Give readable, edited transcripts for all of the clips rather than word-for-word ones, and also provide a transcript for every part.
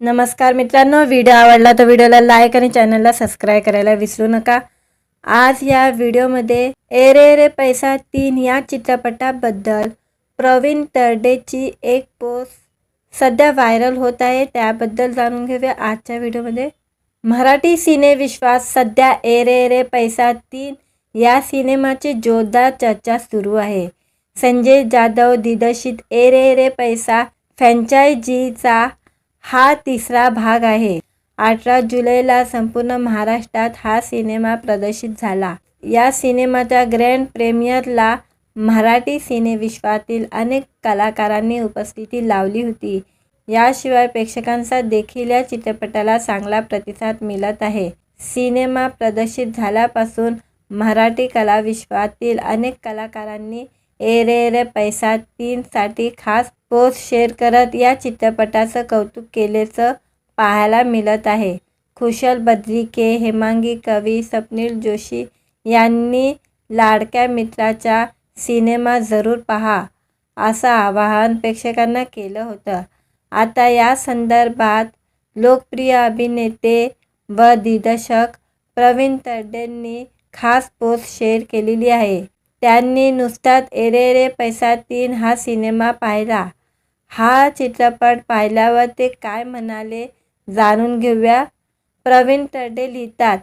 नमस्कार मित्रांनो, व्हिडिओ आवडला तर व्हिडिओला लाईक आणि चॅनलला सबस्क्राईब करायला विसरू नका। आज या व्हिडिओमध्ये ए रे रे पैसा 3 या चित्रपटाबद्दल प्रवीण तरडेची एक पोस्ट सध्या व्हायरल होत आहे, त्याबद्दल जाणून घेऊया आजच्या व्हिडिओमध्ये। मराठी सिनेविश्वात सध्या ए रे रे पैसा 3 या सिनेमाची जोरदार चर्चा सुरू आहे। संजय जाधव दिग्दर्शित ए रे रे पैसा फ्रँचायझीचा हा तिसरा भाग आहे। 18 जुलैला संपूर्ण महाराष्ट्रात हा सिनेमा प्रदर्शित झाला। या सिनेमाच्या ग्रँड प्रीमियरला मराठी सिनेविश्वातील अनेक कलाकारांनी उपस्थिती लावली होती। याशिवाय प्रेक्षकांचा देखील या चित्रपटाला चांगला प्रतिसाद मिळत आहे। सिनेमा प्रदर्शित झाल्यापासून मराठी कलाविश्वातील अनेक कलाकारांनी ए रे रे पैसा 3 साठी खास पोस्ट शेअर करत या चित्रपटाचं कौतुक केल्याचं पाहायला मिळत आहे। खुशल बद्रिके, हेमांगी कवी, स्वप्नील जोशी यांनी लाडक्या मित्राचा सिनेमा जरूर पहा असं आवाहन प्रेक्षकांना केलं होतं। आता या संदर्भात लोकप्रिय अभिनेते व दिग्दर्शक प्रवीण तरडेंनी खास पोस्ट शेअर केलेली आहे। त्यांनी नुकताच ए रे रे पैसा 3 हा सिनेमा पाहिला। हा चित्रपट पाहिल्यावर ते काय म्हणाले जाणून घेऊया। प्रवीण तरडे लिहितात,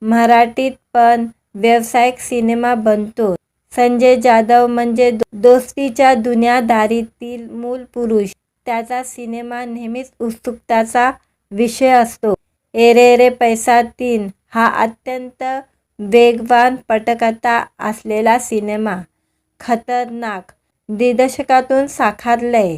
मराठीत पण व्यावसायिक सिनेमा बनतो। संजय जाधव म्हणजे दोस्तीच्या दुनियादारीतील मूल पुरुष। त्याचा सिनेमा नेहमीच उत्सुकतेचा विषय असतो। ए रे रे पैसा 3 हा अत्यंत वेगवान पटकथा असलेला सिनेमा खतरनाक दिग्दर्शकातून साकारलाय।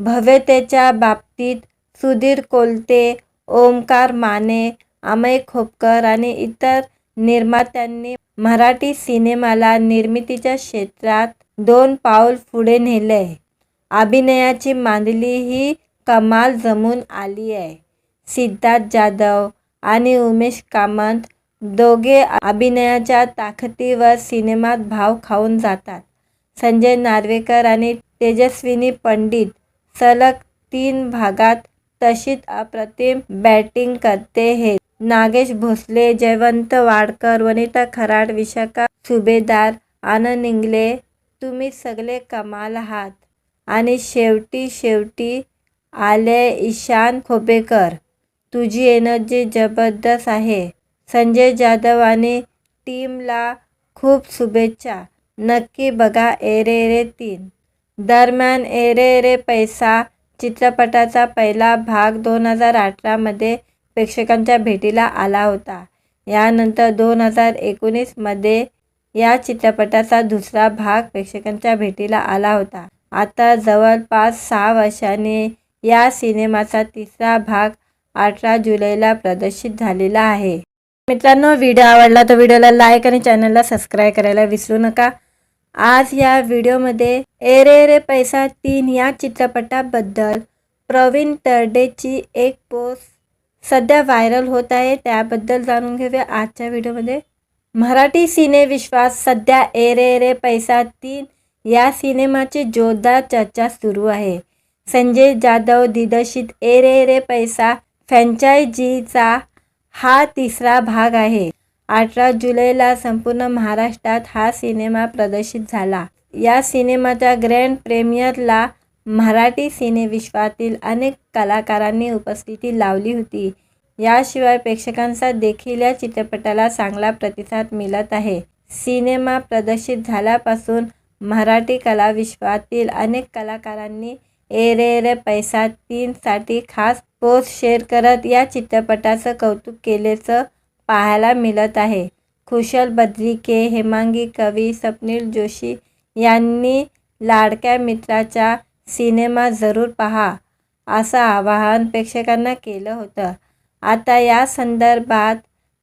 भव्यतेच्या बाबतीत सुधीर कोलते, ओमकार माने, अमय खोपकर आणि इतर निर्मात्यांनी मराठी सिनेमाला निर्मितीच्या क्षेत्रात 2 पाऊल पुढे नेलंय। अभिनयाची मांडली ही कमाल जमून आली आहे। सिद्धार्थ जाधव आणि उमेश कामत दोघे अभिनयाच्या ताकदीवर सिनेमात भाव खाऊन जातात। संजय नार्वेकर आणि तेजस्विनी पंडित सलग 3 भागात तशीच अप्रतिम बॅटिंग करते आहेत। नागेश भोसले, जयवंत वाडकर, वनिता खराड, विशाखा सुभेदार, आनंद इंगळे तुम्ही सगळे कमाल आहात। आणि शेवटी आले ईशान खोपेकर, तुझी एनर्जी जबरदस्त आहे। संजय जाधव आणि टीमला खूप शुभेच्छा। नक्की बघा ए रे रे 3। दरम्यान ए रे रे पैसा चित्रपटाचा पहिला भाग 2018 मध्ये प्रेक्षकांच्या भेटीला आला होता। यानंतर 2019 मध्ये या चित्रपटाचा दुसरा भाग प्रेक्षकांच्या भेटीला आला होता। आता जवळपास 6 वर्षांनी या सिनेमाचा तिसरा भाग 18 जुलैला प्रदर्शित झालेला आहे। मित्रांनो, व्हिडिओ आवडला तर व्हिडिओला लाईक आणि चॅनलला सबस्क्राईब करायला विसरू नका। आज या व्हिडिओमध्ये ए रे रे पैसा 3 या चित्रपटाबद्दल प्रवीण तरडेची एक पोस्ट सध्या व्हायरल होत आहे, त्याबद्दल जाणून घेऊया आजच्या व्हिडिओमध्ये। मराठी सिनेविश्वात सध्या ए रे रे पैसा 3 या सिनेमाची जोरदार चर्चा सुरू आहे। संजय जाधव दिग्दर्शित ए रे रे पैसा फ्रँचायझीचा हा तिसरा भाग आहे। 18 जुलैला संपूर्ण महाराष्ट्रात हा सिनेमा प्रदर्शित झाला। या सिनेमाच्या ग्रँड प्रीमियरला मराठी सिनेविश्वातील अनेक कलाकारांनी उपस्थिती लावली होती। याशिवाय प्रेक्षकांचा देखील या चित्रपटाला चांगला प्रतिसाद मिळत आहे। सिनेमा प्रदर्शित झाल्यापासून मराठी कलाविश्वातील अनेक कलाकारांनी ए रे रे पैसा 3 साठी खास पोस्ट शेअर करत या चित्रपटाचं कौतुक केल्याचं पाहायला मिळत आहे। खुशल बद्रिके, हेमांगी कवी, स्वप्नील जोशी यांनी लाडक्या मित्राचा सिनेमा जरूर पहा असं आवाहन प्रेक्षकांना केलं होतं। आता या संदर्भात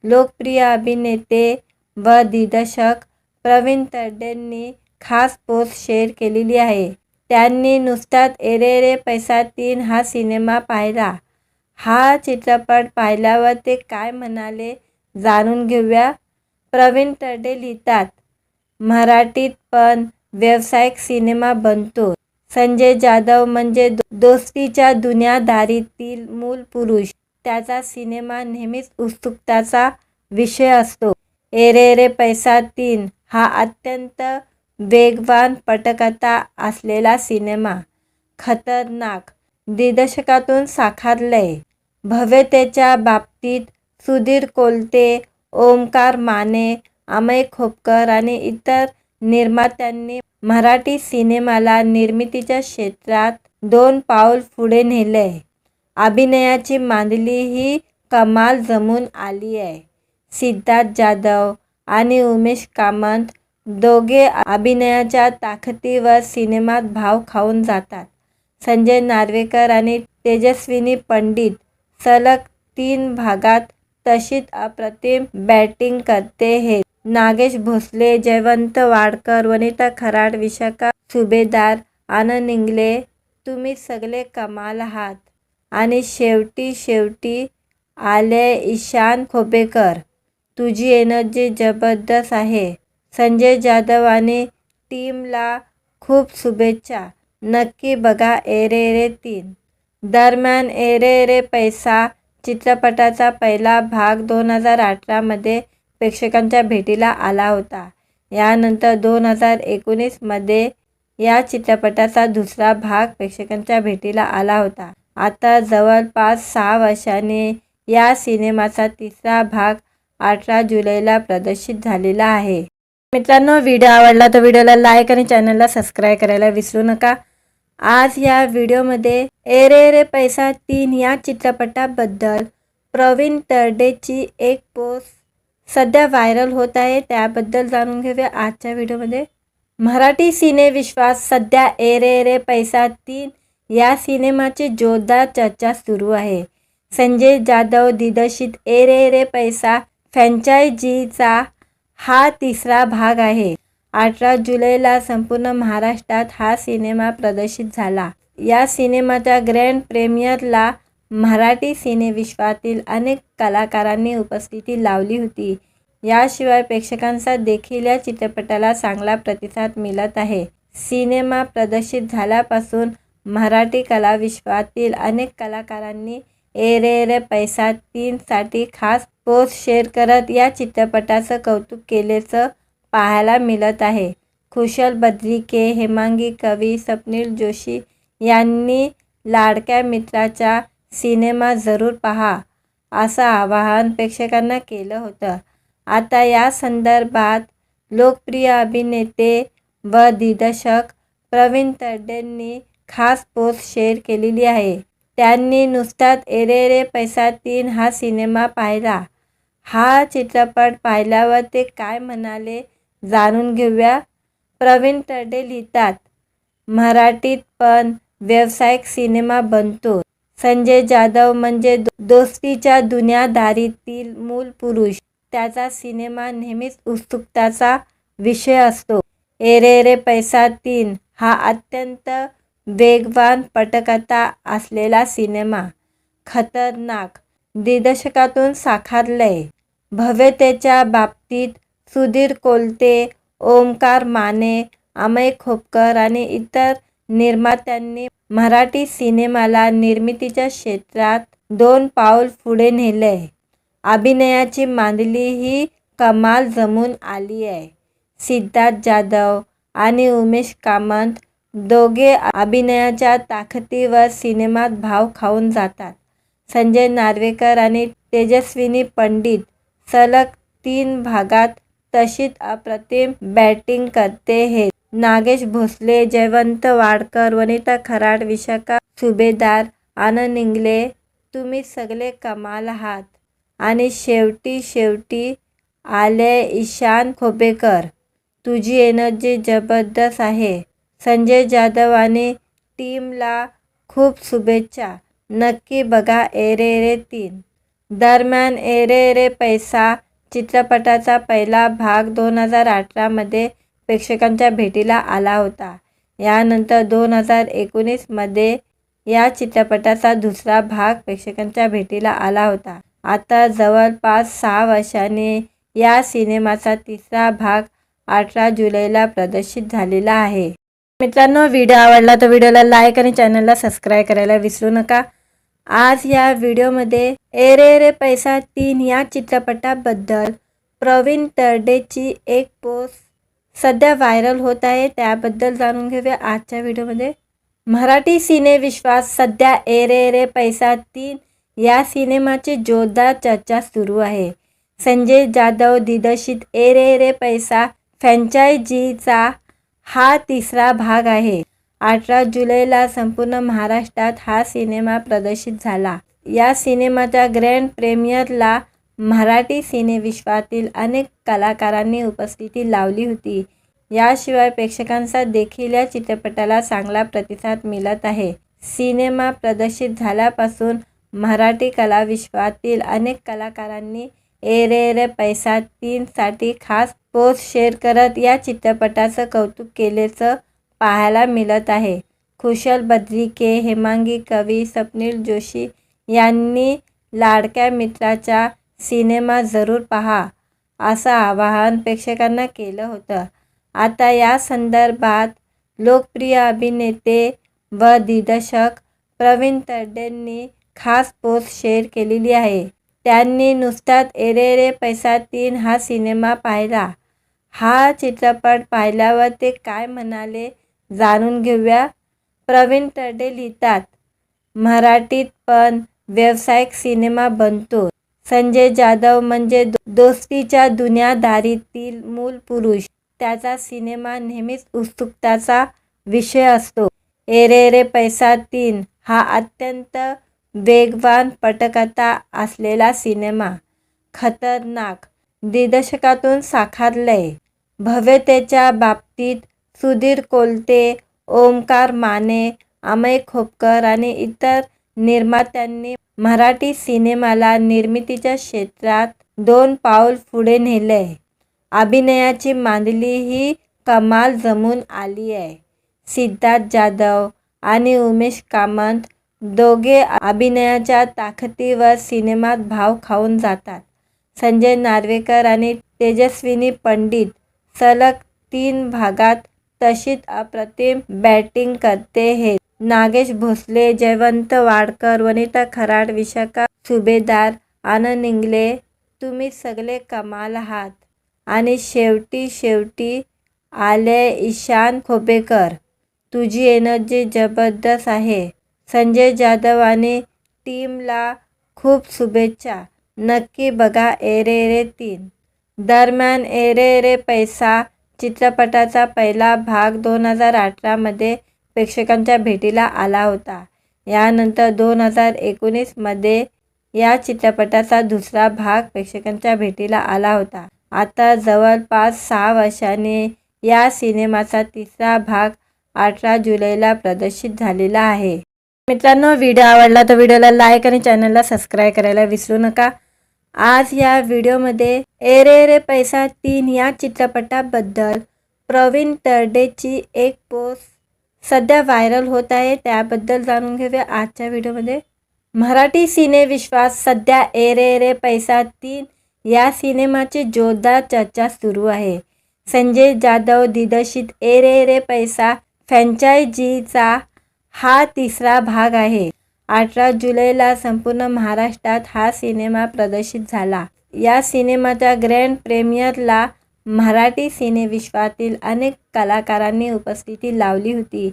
लोकप्रिय अभिनेते व दिग्दर्शक प्रवीण तरडेंनी खास पोस्ट शेअर केलेली आहे। त्यांनी नुकताच ए रे रे पैसा 3 हा सिनेमा पाहिला। हा चित्रपट पाहिल्यावर ते काय म्हणाले जाणून घेऊया। प्रवीण तरडे लिहितात, मराठीत पण व्यावसायिक सिनेमा बनतो। संजय जाधव म्हणजे दोस्तीच्या दुनियादारीतील मूल पुरुष. त्याचा सिनेमा नेहमीच उत्सुकतेचा विषय असतो. ए रे रे पैसा 3 हा अत्यंत वेगवान पटकथा असलेला सिनेमा खतरनाक दिग्दर्शकातून साकारलाय. भव्यतेच्या बाबतीत सुधीर कोलते, ओमकार माने, अमय खोपकर आणि इतर निर्मात्यांनी मराठी सिनेमाला निर्मितीच्या क्षेत्रात 2 पाऊल पुढे नेलंय. अभिनयाची मांडली ही कमाल जमून आली आहे. सिद्धार्थ जाधव आणि उमेश कामत दोघे अभिनयाच्या ताकदीवर सिनेमात भाव खाऊन जातात. संजय नार्वेकर आणि तेजस्विनी पंडित सलग 3 भागात तशीच अप्रतिम बॅटिंग करते आहेत. नागेश भोसले, जयवंत वाडकर, वनिता खराड, विशाखा सुभेदार, आनंद इंगळे, तुम्ही सगळे कमाल आहात. आणि शेवटी आले ईशान खोपेकर, तुझी एनर्जी जबरदस्त आहे. संजय जाधव आणि टीमला खूप शुभेच्छा. नक्की बघा ए रे रे 3. दरम्यान ए रे रे पैसा चित्रपटाचा पहिला भाग 2018 मध्ये प्रेक्षकांच्या भेटीला आला होता. यानंतर 2019 मध्ये या चित्रपटाचा दुसरा भाग प्रेक्षकांच्या भेटीला आला होता. आता जवळपास 6 वर्षांनी या सिनेमाचा तिसरा भाग 18 जुलैला प्रदर्शित झालेला आहे. मित्रांनो, व्हिडिओ आवडला तर व्हिडिओला लाईक आणि चॅनलला सबस्क्राईब करायला विसरू नका. आज या व्हिडिओमध्ये ए रे रे पैसा 3 या चित्रपटाबद्दल प्रवीण तरडेची एक पोस्ट सध्या व्हायरल होत आहे, त्याबद्दल जाणून घेऊया आजच्या व्हिडिओमध्ये. मराठी सिनेविश्वात सध्या ए रे रे पैसा 3 या सिनेमाची जोरदार चर्चा सुरू आहे. संजय जाधव दिग्दर्शित ए रे रे पैसा फ्रँचायझीचा हा तिसरा भाग आहे. 18 जुलैला संपूर्ण महाराष्ट्रात हा सिनेमा प्रदर्शित झाला. या सिनेमाच्या ग्रँड प्रीमियरला मराठी सिनेविश्वातील अनेक कलाकारांनी उपस्थिती लावली होती. याशिवाय प्रेक्षकांचा देखील या चित्रपटाला चांगला प्रतिसाद मिळत आहे. सिनेमा प्रदर्शित झाल्यापासून मराठी कलाविश्वातील अनेक कलाकारांनी ए रे रे पैसा 3 साठी खास पोस्ट शेअर करत या चित्रपटाचं कौतुक केल्याचं पाहायला मिळत आहे. खुशल बद्रिके, हेमांगी कवी, स्वप्नील जोशी यांनी लाडक्या मित्राचा सिनेमा जरूर पहा असं आवाहन प्रेक्षकांना केलं होतं. आता या संदर्भात लोकप्रिय अभिनेते व दिग्दर्शक प्रवीण तरडेंनी खास पोस्ट शेअर केलेली आहे. त्यांनी नुसताच ए रे रे पैसा 3 हा सिनेमा पाहिला. हा चित्रपट पाहिल्यावर ते काय म्हणाले जाणून घेऊया. प्रवीण तरडे लिहितात, मराठीत पण व्यावसायिक सिनेमा बनतो. संजय जाधव म्हणजे दोस्तीच्या दुनियादारीतील मूल पुरुष. त्याचा सिनेमा नेहमीच उत्सुकतेचा विषय असतो. ए रे रे पैसा 3 हा अत्यंत वेगवान पटकथा असलेला सिनेमा खतरनाक दिग्दर्शकातून साकारलाय. भव्यतेच्या बाबतीत सुधीर कोलते, ओमकार माने, अमय खोपकर आणि इतर निर्मात्यांनी मराठी सिनेमाला निर्मितीच्या क्षेत्रात 2 पाऊल पुढे नेलंय. अभिनयाची मांडली ही कमाल जमून आली आहे. सिद्धार्थ जाधव आणि उमेश कामत दोघे अभिनयाच्या ताकदीवर सिनेमात भाव खाऊन जातात. संजय नार्वेकर आणि तेजस्विनी पंडित सलग 3 भागात तशीच अप्रतिम बॅटिंग करते आहेत. नागेश भोसले, जयवंत वाडकर, वनिता खराड, विशाखा सुभेदार, आनंद इंगळे, तुम्ही सगळे कमाल आहात. आणि शेवटी आले ईशान खोपेकर, तुझी एनर्जी जबरदस्त आहे. संजय जाधव आणि टीमला खूप शुभेच्छा. नक्की बघा ए रे रे 3. दरम्यान ए रे रे पैसा चित्रपटाचा पहिला भाग 2018 मध्ये प्रेक्षकांच्या भेटीला आला होता. यानंतर 2019 मध्ये या चित्रपटाचा दुसरा भाग प्रेक्षकांच्या भेटीला आला होता. आता जवळपास 6 वर्षांनी या सिनेमाचा तिसरा भाग 18 जुलैला प्रदर्शित झालेला आहे. मित्रांनो, व्हिडिओ आवडला तर व्हिडिओला लाईक आणि चॅनलला सबस्क्राईब करायला विसरू नका. आज या व्हिडिओमध्ये ए रे रे पैसा 3 या चित्रपटाबद्दल प्रवीण तरडेची एक पोस्ट सध्या व्हायरल होत आहे, त्याबद्दल जाणून घेऊया आजच्या व्हिडिओमध्ये. मराठी सिनेविश्वात सध्या ए रे रे पैसा 3 या सिनेमाची जोरदार चर्चा सुरू आहे. संजय जाधव दिग्दर्शित ए रे रे पैसा फ्रँचायझीचा हा तिसरा भाग आहे. 18 जुलैला संपूर्ण महाराष्ट्रात हा सिनेमा प्रदर्शित झाला. या सिनेमाच्या ग्रँड प्रीमियरला मराठी सिनेविश्वातील अनेक कलाकारांनी उपस्थिती लावली होती. याशिवाय प्रेक्षकांचा देखील या चित्रपटाला चांगला प्रतिसाद मिळत आहे. सिनेमा प्रदर्शित झाल्यापासून मराठी कलाविश्वातील अनेक कलाकारांनी ए रे रे पैसा 3 साठी खास पोस्ट शेअर करत या चित्रपटाचं कौतुक केल्याचं पाहायला मिळत आहे. खुशल बद्रिके, हेमांगी कवी, स्वप्नील जोशी यांनी लाडक्या मित्राचा सिनेमा जरूर पहा असं आवाहन प्रेक्षकांना केलं होतं. आता या संदर्भात लोकप्रिय अभिनेते व दिग्दर्शक प्रवीण तरडेंनी खास पोस्ट शेअर केलेली आहे. त्यांनी नुकताच ए रे रे पैसा 3 हा सिनेमा पाहिला. हा चित्रपट पाहिल्यावर ते काय म्हणाले जाणून घेऊया. प्रवीण तरडे लिहितात, मराठीत पण व्यावसायिक सिनेमा बनतो. संजय जाधव म्हणजे दोस्तीच्या दुनियादारीतील मूल पुरुष. त्याचा सिनेमा नेहमीच उत्सुकतेचा विषय असतो. ए रे रे पैसा 3 हा अत्यंत वेगवान पटकथा असलेला सिनेमा खतरनाक दिग्दर्शकातून साकारलाय. भव्यतेच्या बाबतीत सुधीर कोलते, ओमकार माने, अमय खोपकर आणि इतर निर्मात्यांनी मराठी सिनेमाला निर्मितीच्या क्षेत्रात 2 पाऊल पुढे नेलंय. अभिनयाची मांडली ही कमाल जमून आली आहे. सिद्धार्थ जाधव आणि उमेश कामत दोघे अभिनयाच्या ताकदीवर सिनेमात भाव खाऊन जातात. संजय नार्वेकर आणि तेजस्विनी पंडित सलग 3 भागात तशीच अप्रतिम बॅटिंग करते आहेत. नागेश भोसले, जयवंत वाडकर, वनिता खराड, विशाखा सुभेदार, आनंद इंगळे, तुम्ही सगळे कमाल आहात. आणि शेवटी आले ईशान खोपेकर, तुझी एनर्जी जबरदस्त आहे. संजय जाधव आणि टीमला खूप शुभेच्छा. नक्की बघा ए रे रे 3. दरम्यान ए रे रे पैसा चित्रपटाचा पहिला भाग 2018 मध्ये प्रेक्षकांच्या भेटीला आला होता. यानंतर 2019 मध्ये या चित्रपटाचा दुसरा भाग प्रेक्षकांच्या भेटीला आला होता. आता जवळपास 6 वर्षांनी या सिनेमाचा तिसरा भाग 18 जुलैला प्रदर्शित झालेला आहे. मित्रांनो, व्हिडिओ आवडला तर व्हिडिओला लाईक आणि चॅनलला सबस्क्राईब करायला विसरू नका. आज या व्हिडिओमध्ये ए रे रे पैसा 3 या चित्रपटाबद्दल प्रवीण तरडेची एक पोस्ट सध्या व्हायरल होत आहे, त्याबद्दल जाणून घेऊया आजच्या व्हिडिओमध्ये. मराठी सिनेविश्वात सध्या ए रे रे पैसा 3 या सिनेमाची जोरदार चर्चा सुरू आहे. संजय जाधव दिग्दर्शित ए रे रे पैसा फ्रँचायझीचा हा तिसरा भाग आहे. 18 जुलैला संपूर्ण महाराष्ट्रात हा सिनेमा प्रदर्शित झाला. या सिनेमाच्या ग्रँड प्रीमियरला मराठी सिनेविश्वातील अनेक कलाकारांनी उपस्थिती लावली होती.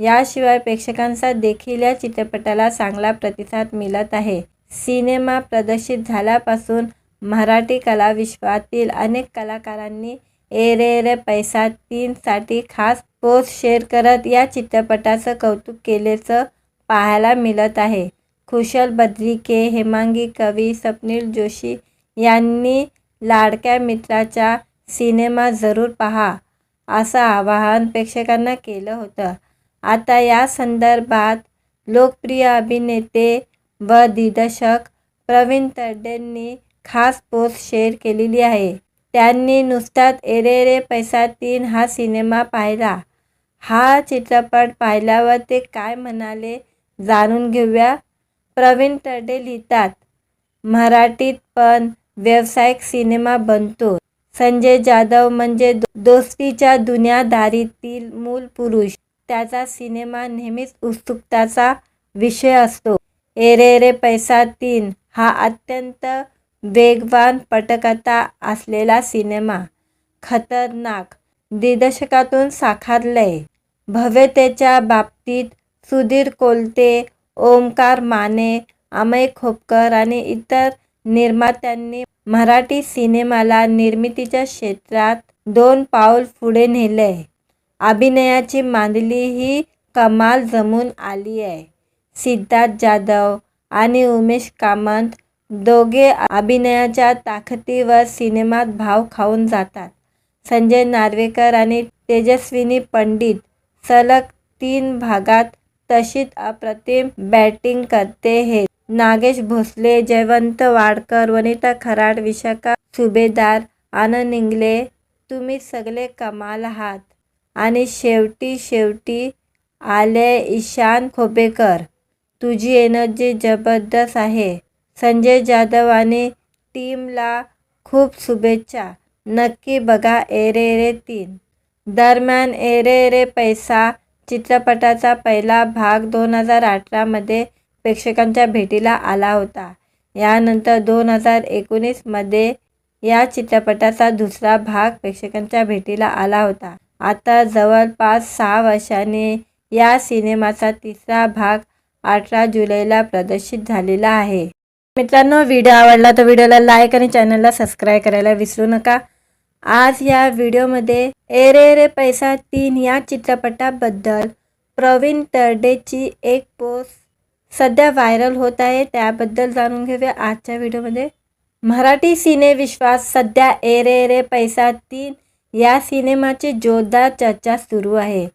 याशिवाय प्रेक्षकांचा देखील या चित्रपटाला चांगला प्रतिसाद मिळत आहे. सिनेमा प्रदर्शित झाल्यापासून मराठी कलाविश्वातील अनेक कलाकारांनी ए रे रे पैसा 3 साठी खास पोस्ट शेअर करत या चित्रपटाचं कौतुक केल्याचं पाहायला मिळत आहे. खुशल बद्रिके, हेमांगी कवी, स्वप्नील जोशी यांनी लाडक्या मित्राचा सिनेमा जरूर पहा असं आवाहन प्रेक्षकांना केलं होतं. आता या संदर्भात लोकप्रिय अभिनेते व दिग्दर्शक प्रवीण तरडेंनी खास पोस्ट शेअर केलेली आहे. त्यांनी नुकताच ए रे रे पैसा 3 हा सिनेमा पाहिला. हा चित्रपट पाहिल्यावर ते काय म्हणाले जाणून घेऊया. प्रवीण तरडे लिहितात, मराठीत पण व्यावसायिक सिनेमा बनतो. संजय जाधव म्हणजे दोस्तीच्या दुनियादारीतील मूल पुरुष. त्याचा सिनेमा नेहमीच उत्सुकताचा विषय असतो. ए रे रे पैसा 3 हा अत्यंत वेगवान पटकथा असलेला सिनेमा खतरनाक दिग्दर्शकातून साकारलाय. भव्यतेच्या बाबतीत सुधीर कोलते, ओमकार माने, अमय खोपकर आणि इतर निर्मात्यांनी मराठी सिनेमाला निर्मितीच्या क्षेत्रात 2 पाऊल पुढे नेलंय. अभिनयाची मांडली ही कमाल जमून आली आहे. सिद्धार्थ जाधव आणि उमेश कामत दोघे अभिनयाच्या ताकदीवर सिनेमात भाव खाऊन जातात. संजय नार्वेकर आणि तेजस्विनी पंडित सलग 3 भागात तशीच अप्रतिम बॅटिंग करते आहेत. नागेश भोसले, जयवंत वाडकर, वनिता खराड, विशाखा सुभेदार, आनंद इंगळे तुम्ही सगळे कमाल आहात. आणि शेवटी आले ईशान खोपेकर, तुझी एनर्जी जबरदस्त आहे. संजय जाधव आणि टीमला खूप शुभेच्छा. नक्की बघा ए रे रे 3. दरम्यान ए रे रे पैसा चित्रपटाचा पहिला भाग 2018 मध्ये प्रेक्षकांच्या भेटीला आला होता. यानंतर 2019 मध्ये या चित्रपटाचा दुसरा भाग प्रेक्षकांच्या भेटीला आला होता. आता जवळपास 6 वर्षांनी या सिनेमाचा तिसरा भाग 18 जुलैला प्रदर्शित झालेला आहे. मित्रांनो, व्हिडिओ आवडला तर व्हिडिओला लाईक आणि चॅनलला सबस्क्राईब करायला विसरू नका. आज या व्हिडिओमध्ये ए रे रे पैसा 3 या चित्रपटाबद्दल प्रवीण तरडेची एक पोस्ट सध्या व्हायरल होत आहे, त्याबद्दल जाणून घेऊया आजच्या व्हिडिओमध्ये. मराठी सिनेविश्वात सध्या ए रे रे पैसा 3 या सिनेमाची जोरदार चर्चा सुरू आहे.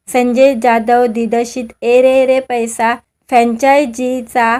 संजय जाधव दिग्दर्शित ए रे रे पैसा फ्रँचायझीचा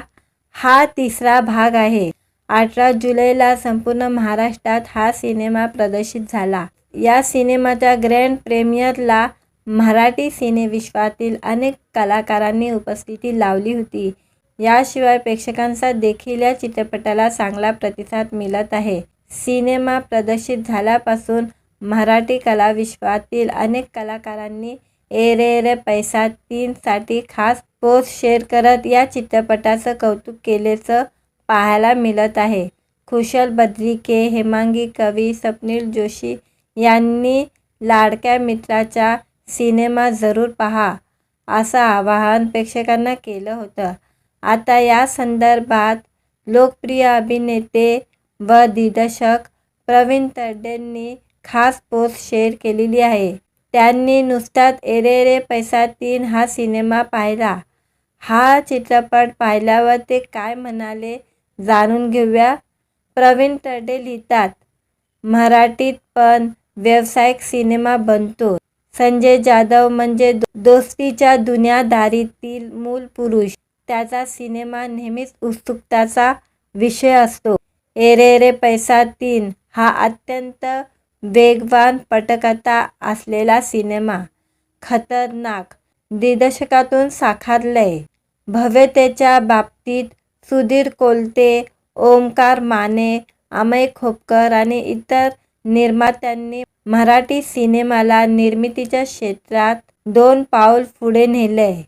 हा तिसरा भाग आहे. 18 जुलैला संपूर्ण महाराष्ट्रात हा सिनेमा प्रदर्शित झाला. या सिनेमाच्या ग्रँड प्रीमियरला मराठी सिनेविश्वातील अनेक कलाकारांनी उपस्थिती लावली होती. याशिवाय प्रेक्षकांचा देखील या चित्रपटाला चांगला प्रतिसाद मिळत आहे. सिनेमा प्रदर्शित झाल्यापासून मराठी कलाविश्वातील अनेक कलाकारांनी ए रे रे पैसा 3 साठी खास पोस्ट शेअर करत या चित्रपटाचं कौतुक केल्याचं पाहायला मिळत आहे. खुशल बद्रिके, हेमांगी कवी, स्वप्नील जोशी यांनी लाडक्या मित्राचा सिनेमा जरूर पहा असं आवाहन प्रेक्षकांना केलं होतं. आता या संदर्भात लोकप्रिय अभिनेते व दिग्दर्शक प्रवीण तरडेंनी खास पोस्ट शेअर केलेली आहे. त्यांनी नुसताच ए रे रे पैसा 3 हा सिनेमा पाहिला. हा चित्रपट पाहिल्यावर ते काय म्हणाले जाणून घेऊया. प्रवीण तरडे लिहितात, मराठीत पण व्यावसायिक सिनेमा बनतो. संजय जाधव म्हणजे दोस्तीच्या दुनियादारीतील मूल पुरुष. त्याचा सिनेमा नेहमीच उत्सुकताचा विषय असतो. ए रे रे पैसा 3 हा अत्यंत वेगवान पटकथा असलेला सिनेमा खतरनाक दिग्दर्शकातून साकारलाय. भव्यतेच्या बाबतीत सुधीर कोलते, ओमकार माने, अमय खोपकर आणि इतर निर्मात्यांनी मराठी सिनेमाला निर्मितीच्या क्षेत्रात 2 पाऊल पुढे नेलंय.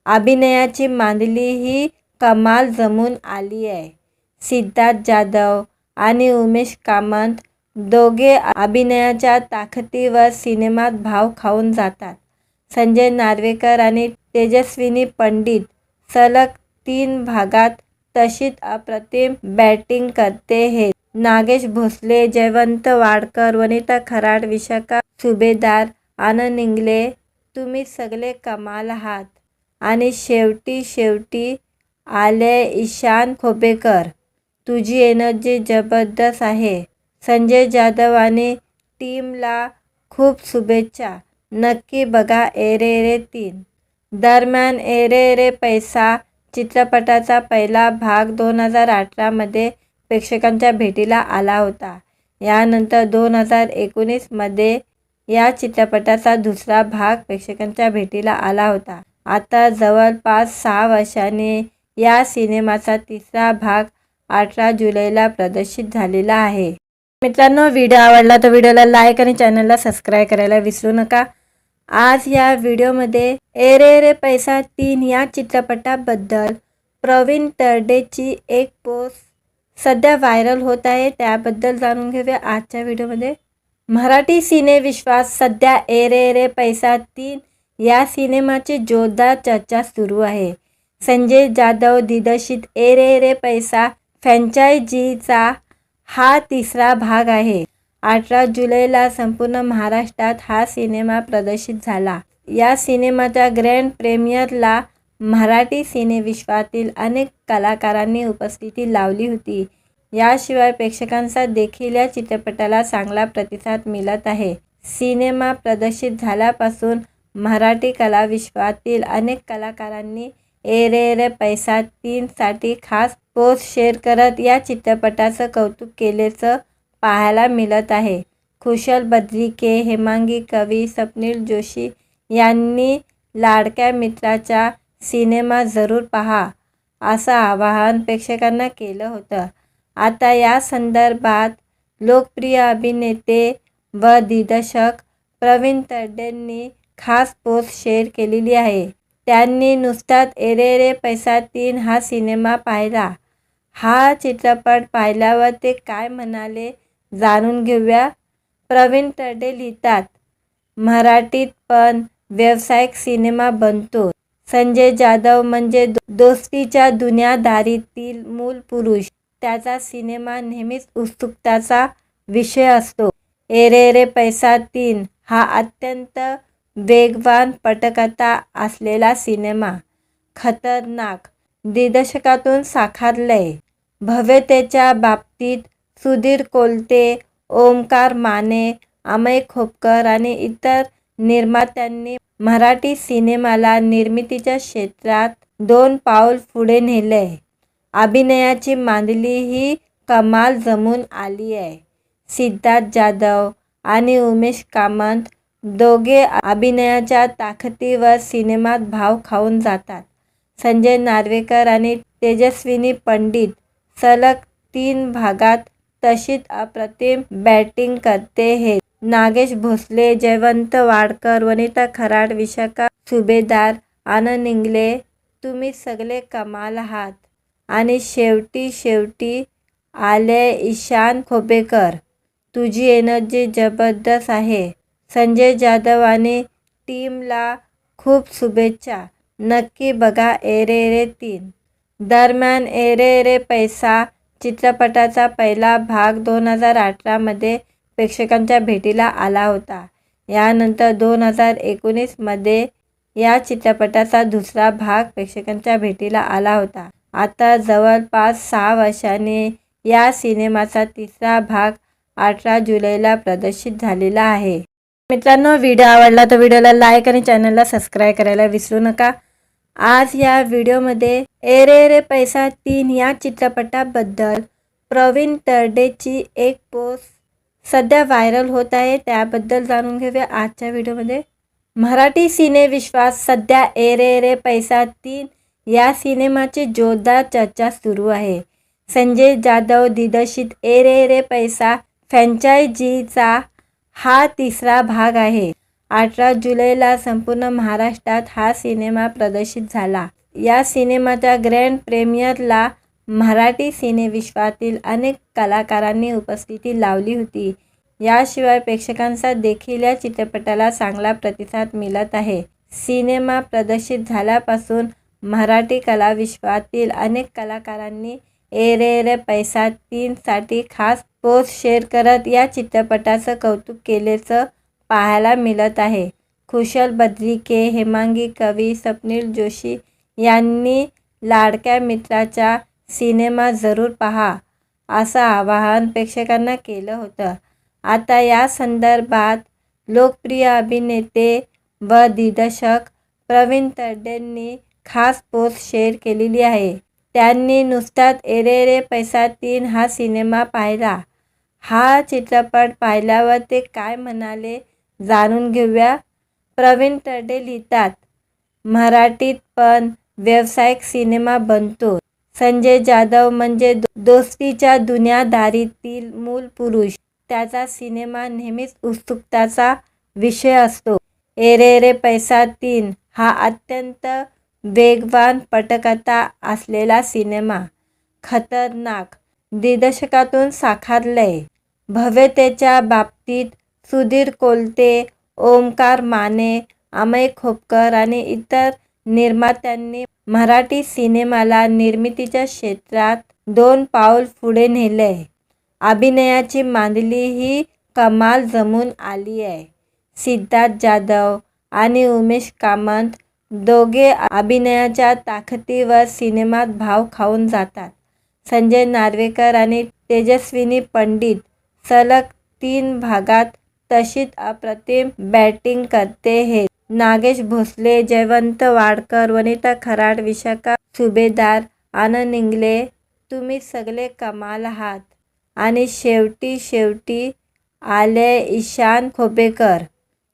अभिनयाची मांडली ही कमाल जमून आली आहे. सिद्धार्थ जाधव आणि उमेश कामत दोघे अभिनयाच्या ताकदीवर सिनेमात भाव खाऊन जातात. संजय नार्वेकर आणि तेजस्विनी पंडित सलग 3 भागात तशीच अप्रतिम बॅटिंग करते आहेत. नागेश भोसले, जयवंत वाडकर, वनिता खराड, विशाखा सुभेदार, आनंद इंगळे तुम्ही सगळे कमाल आहात. आणि शेवटी आले ईशान खोपेकर, तुझी एनर्जी जबरदस्त आहे. संजय जाधव आणि टीमला खूप शुभेच्छा. नक्की बघा ए रे रे 3. दरम्यान ए रे रे पैसा चित्रपटाचा पहिला भाग 2018 मध्ये प्रेक्षकांच्या भेटीला आला होता. यानंतर 2019 मध्ये या चित्रपटाचा दुसरा भाग प्रेक्षकांच्या भेटीला आला होता. आता जवळपास 6 वर्षांनी या सिनेमाचा तिसरा भाग 18 जुलैला प्रदर्शित झालेला आहे. मित्रांनो, व्हिडिओ आवडला तर व्हिडिओला लाईक आणि चॅनलला सबस्क्राईब करायला विसरू नका. आज या व्हिडिओमध्ये ए रे रे पैसा 3 या चित्रपटाबद्दल प्रवीण तरडेची एक पोस्ट सध्या व्हायरल होत आहे, त्याबद्दल जाणून घेऊया आजच्या व्हिडिओमध्ये. मराठी सिनेविश्वात सध्या ए रे रे पैसा 3 या सिनेमाची जोरदार चर्चा सुरू आहे. संजय जाधव दिग्दर्शित ए रे रे पैसा फ्रँचायझीचा हा तिसरा भाग आहे. 18 जुलैला संपूर्ण महाराष्ट्रात हा सिनेमा प्रदर्शित झाला. या सिनेमाच्या ग्रँड प्रीमियरला मराठी सिनेविश्वातील अनेक कलाकारांनी उपस्थिती लावली होती. याशिवाय प्रेक्षकांचा देखील या चित्रपटाला चांगला प्रतिसाद मिळत आहे. सिनेमा प्रदर्शित झाल्यापासून मराठी कलाविश्वातील अनेक कलाकारांनी ए रे रे पैसा 3 साठी खास पोस्ट शेअर करत या चित्रपटाचं कौतुक केल्याचं पाहायला मिळत आहे. खुशल बद्रिके, हेमांगी कवी, स्वप्नील जोशी यांनी लाडक्या मित्राचा सिनेमा जरूर पहा असं आवाहन प्रेक्षकांना केलं होतं. आता या संदर्भात लोकप्रिय अभिनेते व दिग्दर्शक प्रवीण तरडेंनी खास पोस्ट शेअर केलेली आहे. त्यांनी नुकताच ए रे रे पैसा 3 हा सिनेमा पाहिला. हा चित्रपट पाहिल्यावर ते काय म्हणाले जाणून घेऊया. प्रवीण तरडे लिहितात, मराठीत पण व्यावसायिक सिनेमा बनतो. संजय जाधव म्हणजे दोस्तीच्या दुनियादारीतील मूल पुरुष. त्याचा सिनेमा नेहमीच उत्सुकतेचा विषय असतो. ए रे रे पैसा 3 हा अत्यंत वेगवान पटकथा असलेला सिनेमा खतरनाक दिग्दर्शकातून साकारलाय. भव्यतेच्या बाबतीत सुधीर कोलते, ओमकार माने, अमय खोपकर आणि इतर निर्मात्यांनी मराठी सिनेमाला निर्मितीच्या क्षेत्रात 2 पाऊल पुढे नेलंय. अभिनयाची मांडली ही कमाल जमून आली आहे. सिद्धार्थ जाधव आणि उमेश कामत दोघे अभिनयाच्या ताकदीवर सिनेमात भाव खाऊन जातात. संजय नार्वेकर आणि तेजस्विनी पंडित सलग 3 भागात तशीच अप्रतिम बॅटिंग करते आहेत. नागेश भोसले, जयवंत वाडकर, वनिता खराड, विशाखा सुभेदार, आनंद इंगळे, तुम्ही सगळे कमाल आहात. आणि शेवटी आले ईशान खोपेकर, तुझी एनर्जी जबरदस्त आहे. संजय जाधव आणि टीमला खूप शुभेच्छा. नक्की बघा ए रे रे 3. दरम्यान ए रे रे पैसा चित्रपटाचा पहिला भाग 2018 मध्ये प्रेक्षकांच्या भेटीला आला होता. यानंतर 2019 मध्ये या चित्रपटाचा दुसरा भाग प्रेक्षकांच्या भेटीला आला होता. आता जवळपास 6 वर्षांनी या सिनेमाचा तिसरा भाग 18 जुलैला प्रदर्शित झालेला आहे. मित्रांनो, व्हिडिओ आवडला तर व्हिडिओला लाईक आणि चॅनलला सबस्क्राईब करायला विसरू नका. आज या व्हिडिओमध्ये ए रे रे पैसा 3 या चित्रपटाबद्दल प्रवीण तरडेची एक पोस्ट सध्या व्हायरल होत आहे, त्याबद्दल जाणून घेऊया आजच्या व्हिडिओमध्ये. मराठी सिनेविश्वात सध्या ए रे रे पैसा 3 या सिनेमाची जोरदार चर्चा सुरू आहे. संजय जाधव दिग्दर्शित ए रे रे पैसा फ्रँचायझीचा हा तिसरा भाग आहे. 18 जुलैला संपूर्ण महाराष्ट्रात हा सिनेमा प्रदर्शित झाला. या सिनेमाच्या ग्रँड प्रीमियरला मराठी सिनेविश्वातील अनेक कलाकारांनी उपस्थिती लावली होती. याशिवाय प्रेक्षकांचा देखील या चित्रपटाला चांगला प्रतिसाद मिळत आहे. सिनेमा प्रदर्शित झाल्यापासून मराठी कलाविश्वातील अनेक कलाकारांनी ए रे रे पैसा 3 साठी खास पोस्ट शेअर करत या चित्रपटाचं कौतुक केल्याचं पाहायला मिळत आहे. खुशल बद्रिके, हेमांगी कवी, स्वप्नील जोशी यांनी लाडक्या मित्राचा सिनेमा जरूर पहा असं आवाहन प्रेक्षकांना केलं होतं. आता या संदर्भात लोकप्रिय अभिनेते व दिग्दर्शक प्रवीण तरडेंनी खास पोस्ट शेअर केलेली आहे. त्यांनी नुकताच ए रे रे पैसा 3 हा सिनेमा पाहिला. हा चित्रपट पाहिल्यावर ते काय म्हणाले जाणून घेऊया. प्रवीण तरडे लिहितात, मराठीत पण व्यावसायिक सिनेमा बनतो. संजय जाधव म्हणजे दोस्तीच्या दुनियादारीतील मूल पुरुष. त्याचा सिनेमा नेहमीच उत्सुकतेचा विषय असतो. एरे रे पैसा 3 हा अत्यंत वेगवान पटकथा असलेला सिनेमा खतरनाक दिग्दर्शकातून साकारलाय. भव्यतेच्या बाबतीत सुधीर कोलते, ओमकार माने, अमय खोपकर आणि इतर निर्मात्यांनी मराठी सिनेमाला निर्मितीच्या क्षेत्रात 2 पाऊल पुढे नेलंय. अभिनयाची मांडली ही कमाल जमून आली आहे. सिद्धार्थ जाधव आणि उमेश कामत दोघे अभिनयाच्या ताकदीवर सिनेमात भाव खाऊन जातात. संजय नार्वेकर आणि तेजस्विनी पंडित सलग 3 भागात तशीच अप्रतिम बॅटिंग करते आहेत. नागेश भोसले, जयवंत वाडकर, वनिता खराड, विशाखा सुभेदार, आनंद इंगळे तुम्ही सगळे कमाल आहात. आणि शेवटी आले ईशान खोपेकर,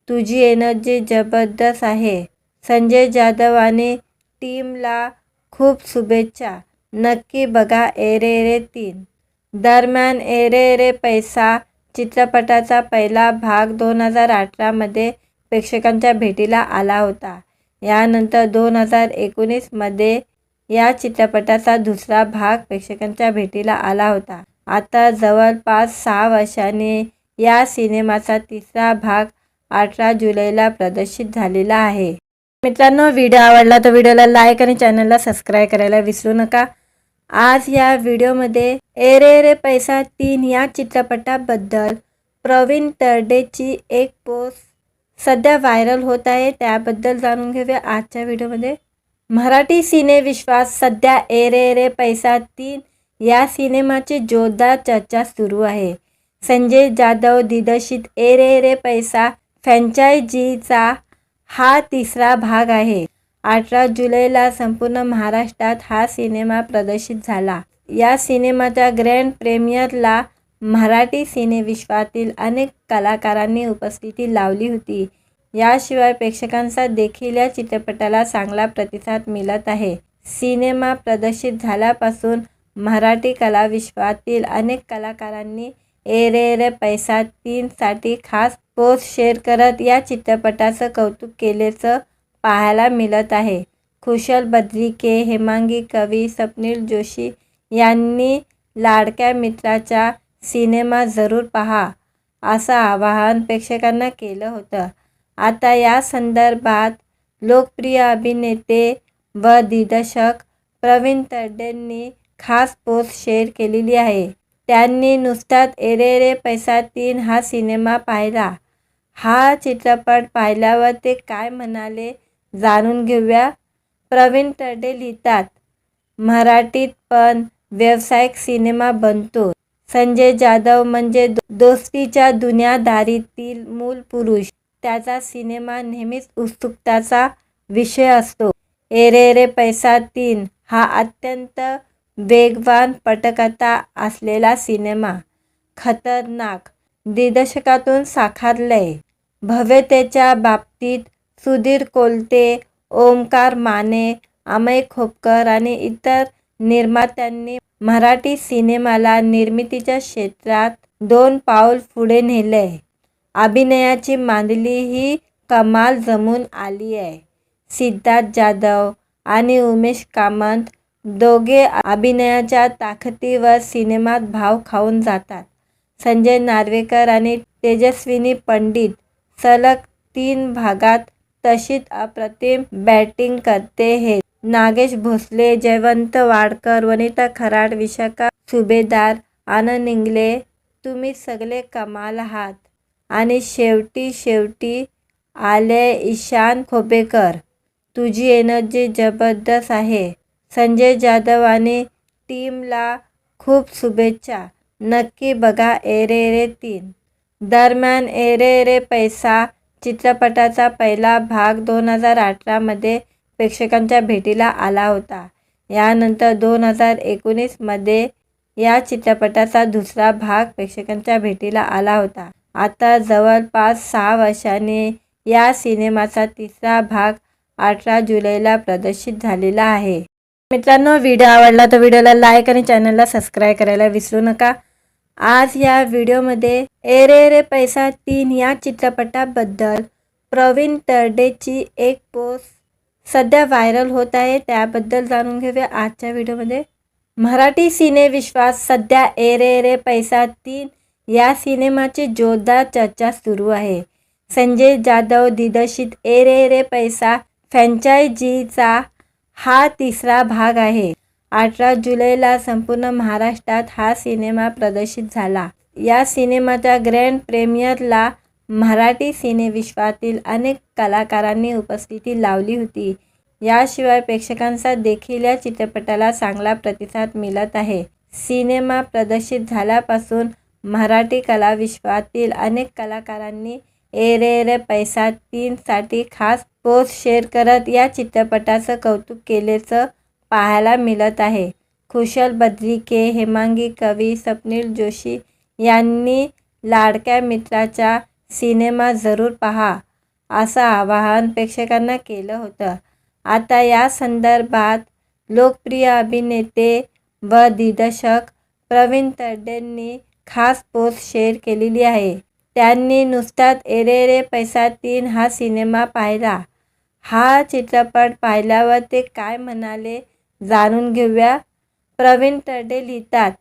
तुझी एनर्जी जबरदस्त आहे. संजय जाधव आणि टीमला खूप शुभेच्छा. नक्की बघा एरे रे 3. दरम्यान एरे रे पैसा चित्रपटाचा पहिला भाग 2018 मध्ये प्रेक्षकांच्या भेटीला आला होता. यानंतर 2019 मध्ये या चित्रपटाचा दुसरा भाग प्रेक्षकांच्या भेटीला आला होता. आता जवळपास 6 वर्षांनी या सिनेमाचा तिसरा भाग 18 जुलैला प्रदर्शित झालेला आहे. मित्रांनो, व्हिडिओ आवडला तर व्हिडिओला लाईक आणि चॅनलला सबस्क्राईब करायला विसरू नका. आज या व्हिडिओमध्ये एरे रे पैसा 3 या चित्रपटाबद्दल प्रवीण तरडेची एक पोस्ट सध्या व्हायरल होत आहे, त्याबद्दल जाणून घेऊया आजच्या व्हिडिओमध्ये. मराठी सिनेविश्वात सध्या एरे रे पैसा 3 या सिनेमाची जोरदार चर्चा सुरू आहे. संजय जाधव दिग्दर्शित एरे रे पैसा फ्रँचायझीचा हा तिसरा भाग आहे. 18 जुलैला संपूर्ण महाराष्ट्रात हा सिनेमा प्रदर्शित झाला. या सिनेमाच्या ग्रँड प्रीमियरला मराठी सिनेविश्वातील अनेक कलाकारांनी उपस्थिती लावली होती. याशिवाय प्रेक्षकांचा देखील या चित्रपटाला चांगला प्रतिसाद मिळत आहे. सिनेमा प्रदर्शित झाल्यापासून मराठी कलाविश्वातील अनेक कलाकारांनी एरे रे पैसा 3 साठी खास पोस्ट शेअर करत या चित्रपटाचं कौतुक केल्याचं पाहायला मिळत आहे. खुशल बद्रिके, हेमांगी कवी, स्वप्नील जोशी यांनी लाडक्या मित्राचा सिनेमा जरूर पहा असं आवाहन प्रेक्षकांना केलं होतं. आता या संदर्भात लोकप्रिय अभिनेते व दिग्दर्शक प्रवीण तरडेंनी खास पोस्ट शेअर केलेली आहे. त्यांनी नुसताच एरे रे पैसा 3 हा सिनेमा पाहिला. हा चित्रपट पाहिल्यावर ते काय म्हणाले जाणून घेऊया. प्रवीण तरडे लिहितात, मराठीत पण व्यावसायिक सिनेमा बनतो. संजय जाधव म्हणजे दोस्तीच्या दुनियादारीतील मूल पुरुष. त्याचा सिनेमा नेहमीच उत्सुकतेचा विषय असतो. एरे रे पैसा 3 हा अत्यंत वेगवान पटकथा असलेला सिनेमा खतरनाक दिग्दर्शकातून साकारलाय. भव्यतेच्या बाबतीत सुधीर कोलते, ओमकार माने, अमय खोपकर आणि इतर निर्मात्यांनी मराठी सिनेमाला निर्मितीच्या क्षेत्रात 2 पाऊल पुढे नेलंय. अभिनयाची मांडली ही कमाल जमून आली आहे. सिद्धार्थ जाधव आणि उमेश कामत दोघे अभिनयाच्या ताकदीवर सिनेमात भाव खाऊन जातात. संजय नार्वेकर आणि तेजस्विनी पंडित सलग 3 भागात तशीच अप्रतिम बॅटिंग करते आहेत. नागेश भोसले, जयवंत वाडकर, वनिता खराड, विशाखा सुभेदार, आनंद इंगळे तुम्ही सगळे कमाल आहात. आणि शेवटी आले ईशान खोपेकर, तुझी एनर्जी जबरदस्त आहे. संजय जाधव आणि टीमला खूप शुभेच्छा. नक्की बघा एरे रे 3. दरम्यान एरे रे पैसा चित्रपटाचा पहिला भाग 2018 मध्ये प्रेक्षकांच्या भेटीला आला होता. यानंतर 2019 मध्ये या चित्रपटाचा दुसरा भाग प्रेक्षकांच्या भेटीला आला होता. आता जवळपास 6 वर्षांनी या सिनेमाचा तिसरा भाग 18 जुलैला प्रदर्शित झालेला आहे. मित्रांनो, व्हिडिओ आवडला तर व्हिडिओला लाईक आणि चॅनलला सबस्क्राईब करायला विसरू नका. आज या व्हिडिओमध्ये एरे रे पैसा 3 या चित्रपटाबद्दल प्रवीण तरडेची एक पोस्ट सध्या व्हायरल होत आहे, त्याबद्दल जाणून घेऊया आजच्या व्हिडिओमध्ये. मराठी सिनेविश्वात सध्या ए रे रे पैसा 3 या सिनेमाची जोरदार चर्चा सुरू आहे. संजय जाधव दिग्दर्शित ए रे रे पैसा फ्रँचायझीचा हा तिसरा भाग आहे. 18 जुलैला संपूर्ण महाराष्ट्रात हा सिनेमा प्रदर्शित झाला. या सिनेमाच्या ग्रँड प्रीमियरला मराठी सिनेविश्वातील अनेक कलाकारांनी उपस्थिती लावली होती. याशिवाय प्रेक्षकांचा देखील या चित्रपटाला चांगला प्रतिसाद मिळत आहे. सिनेमा प्रदर्शित झाल्यापासून मराठी कलाविश्वातील अनेक कलाकारांनी ए रे रे पैसा 3 साठी खास पोस्ट शेअर करत या चित्रपटाचं कौतुक केल्याचं पाहायला मिळत आहे. खुशल बद्रिके, हेमांगी कवी, स्वप्नील जोशी यांनी लाडक्या मित्राचा सिनेमा जरूर पहा असं आवाहन प्रेक्षकांना केलं होतं. आता या संदर्भात लोकप्रिय अभिनेते व दिग्दर्शक प्रवीण तरडेंनी खास पोस्ट शेअर केलेली आहे. त्यांनी नुकताच ए रे रे पैसा 3 हा सिनेमा पाहिला. हा चित्रपट पाहिल्यावर ते काय म्हणाले जाणून घेऊया. प्रवीण तरडे लिहितात,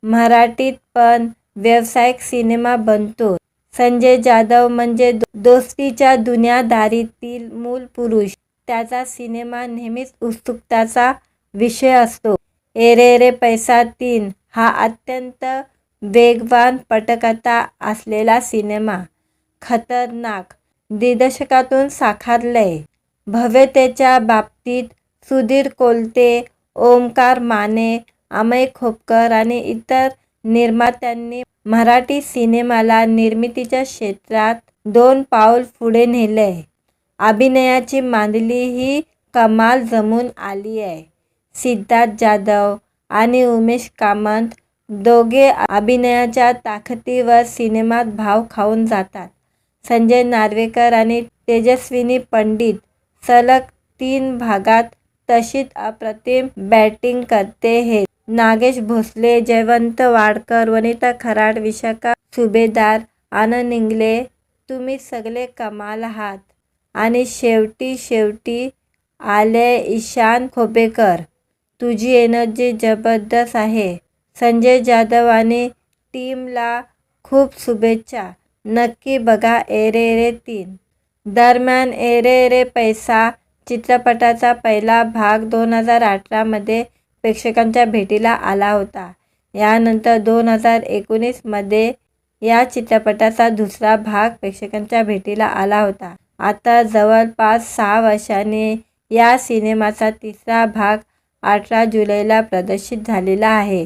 मराठीत पण व्यावसायिक सिनेमा बनतो. संजय जाधव म्हणजे दोस्तीच्या दुनियादारीतील मूल पुरुष. त्याचा सिनेमा नेहमीच उत्सुकतेचा विषय असतो. ए रे रे पैसा 3 हा अत्यंत वेगवान पटकथा असलेला सिनेमा खतरनाक दिग्दर्शकातून साकारलाय. भव्यतेच्या बाबतीत सुधीर कोलते, ओमकार माने, अमय खोपकर आणि इतर निर्मात्यांनी मराठी सिनेमाला निर्मितीच्या क्षेत्रात 2 पाऊल पुढे नेलंय. अभिनयाची मांडली ही कमाल जमून आली आहे. सिद्धार्थ जाधव आणि उमेश कामत दोघे अभिनयाच्या ताकदीवर सिनेमात भाव खाऊन जातात. संजय नार्वेकर आणि तेजस्विनी पंडित सलग 3 भागात तशीच अप्रतिम बॅटिंग करते आहेत. नागेश भोसले, जयवंत वाडकर, वनिता खराड, विशाखा सुभेदार, आनंद इंगळे, तुम्ही सगळे कमाल आहात. आणि शेवटी आले ईशान खोपेकर, तुझी एनर्जी जबरदस्त आहे. संजय जाधव आणि टीमला खूप शुभेच्छा. नक्की बघा ए रे रे 3. दरम्यान ए रे रे पैसा चित्रपटाचा पहिला भाग 2018 मध्ये प्रेक्षकांच्या भेटीला आला होता. यानंतर 2019 मध्ये या चित्रपटाचा दुसरा भाग प्रेक्षकांच्या भेटीला आला होता. आता जवळपास 6 वर्षांनी या सिनेमाचा तिसरा भाग 18 जुलैला प्रदर्शित झालेला आहे.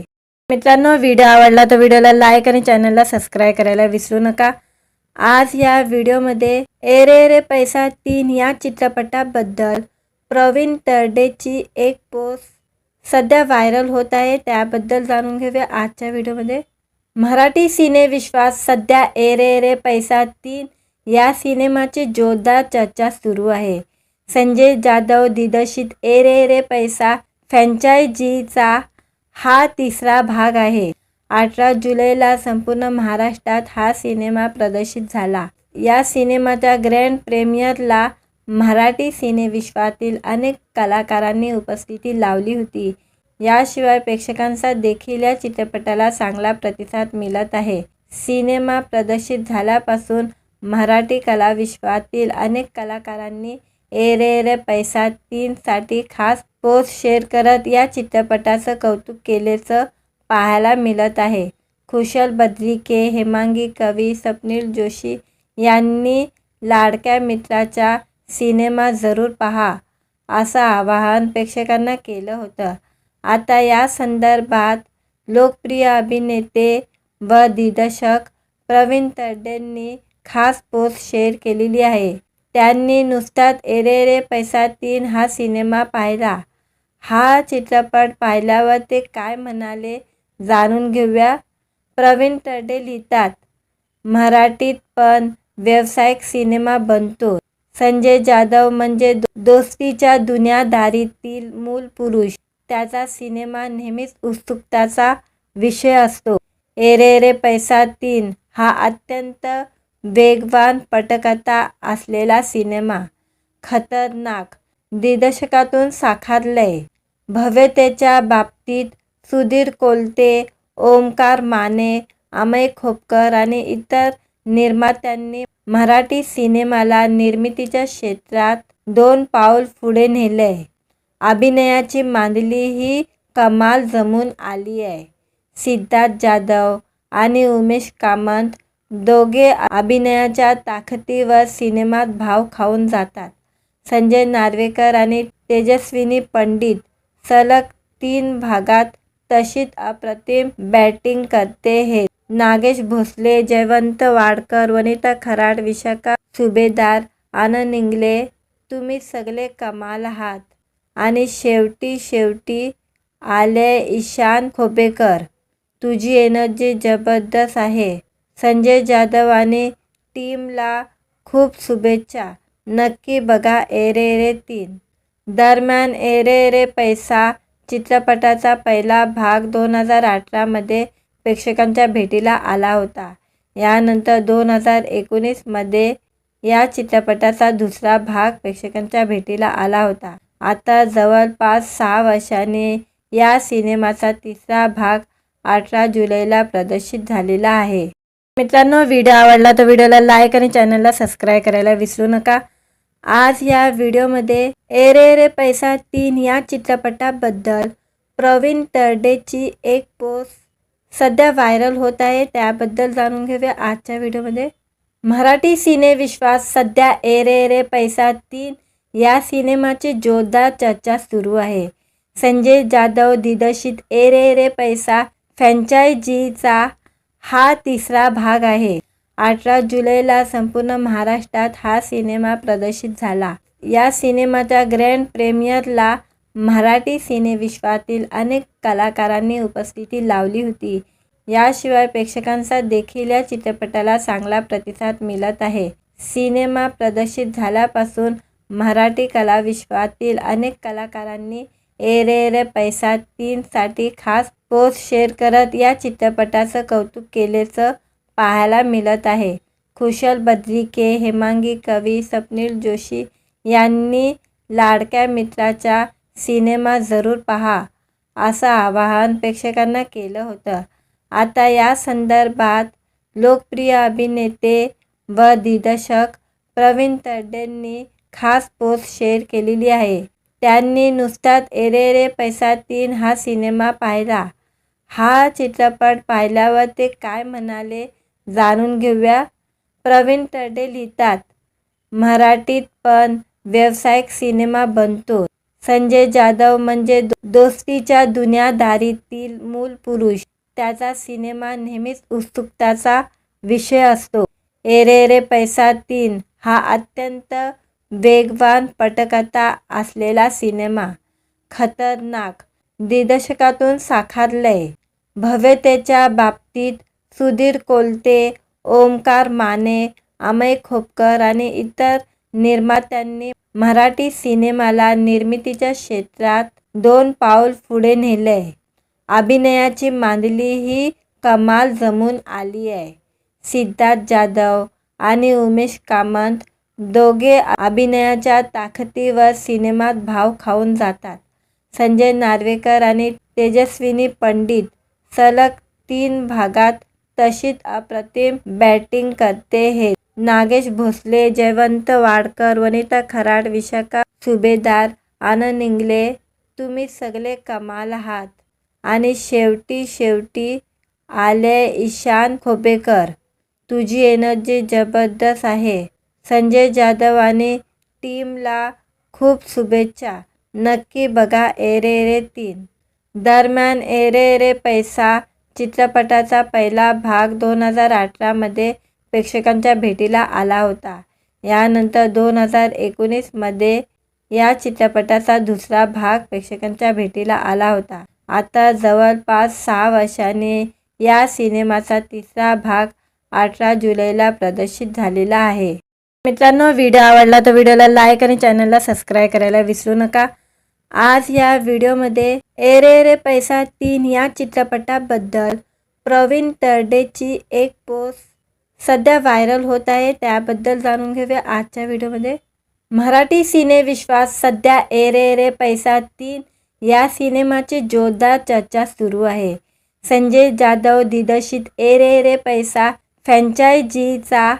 मित्रांनो, व्हिडिओ आवडला तर व्हिडिओला लाईक आणि चॅनलला सबस्क्राईब करायला विसरू नका. आज या व्हिडिओमध्ये ए रे रे पैसा 3 या चित्रपटाबद्दल प्रवीण तरडेची एक पोस्ट सध्या व्हायरल होत आहे, त्याबद्दल जाणून घेऊया आजच्या व्हिडिओमध्ये. मराठी सिनेविश्वात सध्या ए रे रे पैसा 3 या सिनेमाची जोरदार चर्चा सुरू आहे. संजय जाधव दिग्दर्शित ए रे रे पैसा फ्रँचायझीचा हा तिसरा भाग आहे. 18 जुलैला संपूर्ण महाराष्ट्रात हा सिनेमा प्रदर्शित झाला. या सिनेमाच्या ग्रँड प्रीमियरला मराठी सिनेविश्वातील अनेक कलाकारांनी उपस्थिती लावली होती. याशिवाय प्रेक्षकांचा देखील या चित्रपटाला चांगला प्रतिसाद मिळत आहे. सिनेमा प्रदर्शित झाल्यापासून मराठी कलाविश्वातील अनेक कलाकारांनी ए रे रे पैसा 3 साठी खास पोस्ट शेअर करत या चित्रपटाचं कौतुक केल्याचं पाहायला मिळत आहे. खुशल बद्रिके, हेमांगी कवी, स्वप्नील जोशी यांनी लाडक्या मित्राचा सिनेमा जरूर पहा असं आवाहन प्रेक्षकांना केलं होतं. आता या संदर्भात लोकप्रिय अभिनेते व दिग्दर्शक प्रवीण तरडेंनी खास पोस्ट शेअर केलेली आहे. त्यांनी नुकताच ए रे रे पैसा 3 हा सिनेमा पाहिला. हा चित्रपट पाहिल्यावर ते काय म्हणाले जाणून घेऊया. प्रवीण तरडे लिहितात, मराठीत पण व्यावसायिक सिनेमा बनतो. संजय जाधव म्हणजे दोस्तीच्या दुनियादारीतील मूल पुरुष. त्याचा सिनेमा नेहमीच उत्सुकतेचा विषय असतो. ए रे रे पैसा 3 हा अत्यंत वेगवान पटकथा असलेला सिनेमा खतरनाक दिग्दर्शकातून साकारलंय. भव्यतेच्या बाबतीत सुधीर कोलते, ओमकार माने, अमय खोपकर आणि इतर निर्मात्यांनी मराठी सिनेमाला निर्मितीच्या क्षेत्रात 2 पाऊल पुढे नेलंय. अभिनयाची मांदिली ही कमाल जमून आली आहे. सिद्धार्थ जाधव आणि उमेश कामत दोघे अभिनयाच्या ताकदीवर सिनेमात भाव खाऊन जातात. संजय नार्वेकर आणि तेजस्विनी पंडित सलग 3 भागात तशीच अप्रतिम बॅटिंग करते आहेत. नागेश भोसले, जयवंत वाडकर, वनिता खराड, विशाखा सुभेदार, आनंद इंगळे, तुम्ही सगळे कमाल आहात. आणि शेवटी आले ईशान खोपेकर, तुझी एनर्जी जबरदस्त आहे. संजय जाधव आणि टीमला खूप शुभेच्छा. नक्की बघा एरेरे 3. दरम्यान एरेरे पैसा चित्रपटाचा पहिला भाग 2018 मध्ये प्रेक्षकांच्या भेटीला आला होता. यानंतर 2019 मध्ये या चित्रपटाचा दुसरा भाग प्रेक्षकांच्या भेटीला आला होता. आता जवळपास 6 वर्षांनी या सिनेमाचा तिसरा भाग 18 जुलैला प्रदर्शित झालेला आहे. मित्रांनो, व्हिडिओ आवडला तर व्हिडिओला लाईक आणि चॅनलला सबस्क्राईब करायला विसरू नका. आज या व्हिडिओमध्ये एरेरे पैसा 3 या चित्रपटाबद्दल प्रवीण तरडेची एक पोस्ट सध्या व्हायरल होत आहे, त्याबद्दल जाणून घेऊया आजच्या व्हिडिओमध्ये. मराठी सिनेविश्वात सध्या एरेरे पैसा 3 या सिनेमाची जोरदार चर्चा सुरू आहे. संजय जाधव दिग्दर्शित एरेरे पैसा फ्रँचायझीचा हा तिसरा भाग आहे. 18 जुलैला संपूर्ण महाराष्ट्रात हा सिनेमा प्रदर्शित झाला. या सिनेमाच्या ग्रँड प्रीमियरला मराठी सिनेविश्वातील अनेक कलाकारांनी उपस्थिती लावली होती. याशिवाय प्रेक्षकांचा देखील या चित्रपटाला चांगला प्रतिसाद मिळत आहे. सिनेमा प्रदर्शित झाल्यापासून मराठी कलाविश्वातील अनेक कलाकारांनी एरेरे पैसा 3 साठी खास पोस्ट शेअर करत या चित्रपटाचं कौतुक केल्याचं पाहायला मिळत आहे. खुशल बद्रिके, हेमांगी कवी, स्वप्नील जोशी यांनी लाडक्या मित्राचा सिनेमा जरूर पहा असं आवाहन प्रेक्षकांना केलं होतं. आता या संदर्भात लोकप्रिय अभिनेते व दिग्दर्शक प्रवीण तरडेंनी खास पोस्ट शेअर केलेली आहे. त्यांनी नुसताच एरेरे पैसा 3 हा सिनेमा पाहिला. हा चित्रपट पाहिल्यावर ते काय म्हणाले जाणून घेऊया. प्रवीण तरडे लिहितात, मराठीत पण व्यावसायिक सिनेमा बनतो. संजय जाधव म्हणजे दोस्तीच्या दुनियादारीतील मूल पुरुष. त्याचा सिनेमा नेहमीच उत्सुकतेचा विषय असतो. एरेरे पैसा 3 हा अत्यंत वेगवान पटकथा असलेला सिनेमा खतरनाक दिग्दर्शकातून साकारलंय. भव्यतेच्या बाबतीत सुधीर कोलते, ओमकार माने, अमय खोपकर आणि इतर निर्मात्यांनी मराठी सिनेमाला निर्मितीच्या क्षेत्रात 2 पाऊल पुढे नेलंय. अभिनयाची मांदिली ही कमाल जमून आली आहे. सिद्धार्थ जाधव आणि उमेश कामत दोघे अभिनयाच्या ताकदीवर सिनेमात भाव खाऊन जातात. संजय नार्वेकर आणि तेजस्विनी पंडित सलग 3 भागात तशीच अप्रतिम बॅटिंग करते आहेत. नागेश भोसले, जयवंत वाडकर, वनिता खराड, विशाखा सुभेदार, आनंद इंगळे, तुम्ही सगळे कमाल आहात. आणि शेवटी आले ईशान खोपेकर, तुझी एनर्जी जबरदस्त आहे. संजय जाधव आणि टीमला खूप शुभेच्छा. नक्की बघा एरेरे 3. दरम्यान एरेरे पैसा चित्रपटाचा पहिला भाग 2018 मध्ये प्रेक्षकांच्या भेटीला आला होता. यानंतर 2019 मध्ये या चित्रपटाचा दुसरा भाग प्रेक्षकांच्या भेटीला आला होता. आता जवळपास 6 वर्षांनी या सिनेमाचा तिसरा भाग 18 जुलैला प्रदर्शित झालेला आहे. मित्रांनो, व्हिडिओ आवडला तर व्हिडिओला लाईक आणि चॅनलला सबस्क्राईब करायला विसरू नका. आज या व्हिडिओमध्ये एरेरे पैसा 3 या चित्रपटाबद्दल प्रवीण तरडेची एक पोस्ट सध्या व्हायरल होत आहे, त्याबद्दल जाणून घेऊया आजच्या व्हिडिओमध्ये. मराठी सिनेविश्वात सध्या ए रे रे पैसा 3 या सिनेमाची जोरदार चर्चा सुरू आहे. संजय जाधव दिग्दर्शित ए रे रे पैसा फ्रँचायझीचा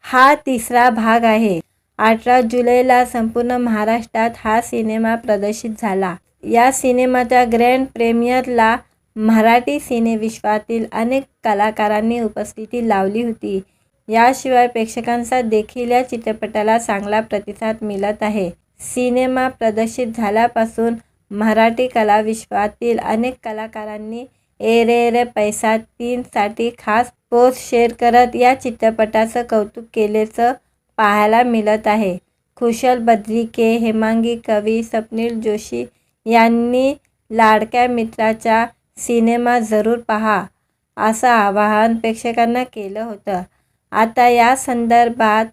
हा तिसरा भाग आहे. 18 जुलैला संपूर्ण महाराष्ट्रात हा सिनेमा प्रदर्शित झाला. या सिनेमाच्या ग्रँड प्रीमियरला मराठी सिनेविश्वातील अनेक कलाकारांनी उपस्थिती लावली होती. याशिवाय प्रेक्षकांचा देखील या चित्रपटाला चांगला प्रतिसाद मिळत आहे. सिनेमा प्रदर्शित झाल्यापासून मराठी कलाविश्वातील अनेक कलाकारांनी ए रे रे पैसा 3 साठी खास पोस्ट शेअर करत या चित्रपटाचं कौतुक केल्याचं पाहायला मिळत आहे. खुशल बद्रिके, हेमांगी कवी, स्वप्नील जोशी यांनी लाडक्या मित्राचा सिनेमा जरूर पहा असं आवाहन प्रेक्षकांना केलं होतं. आता या संदर्भात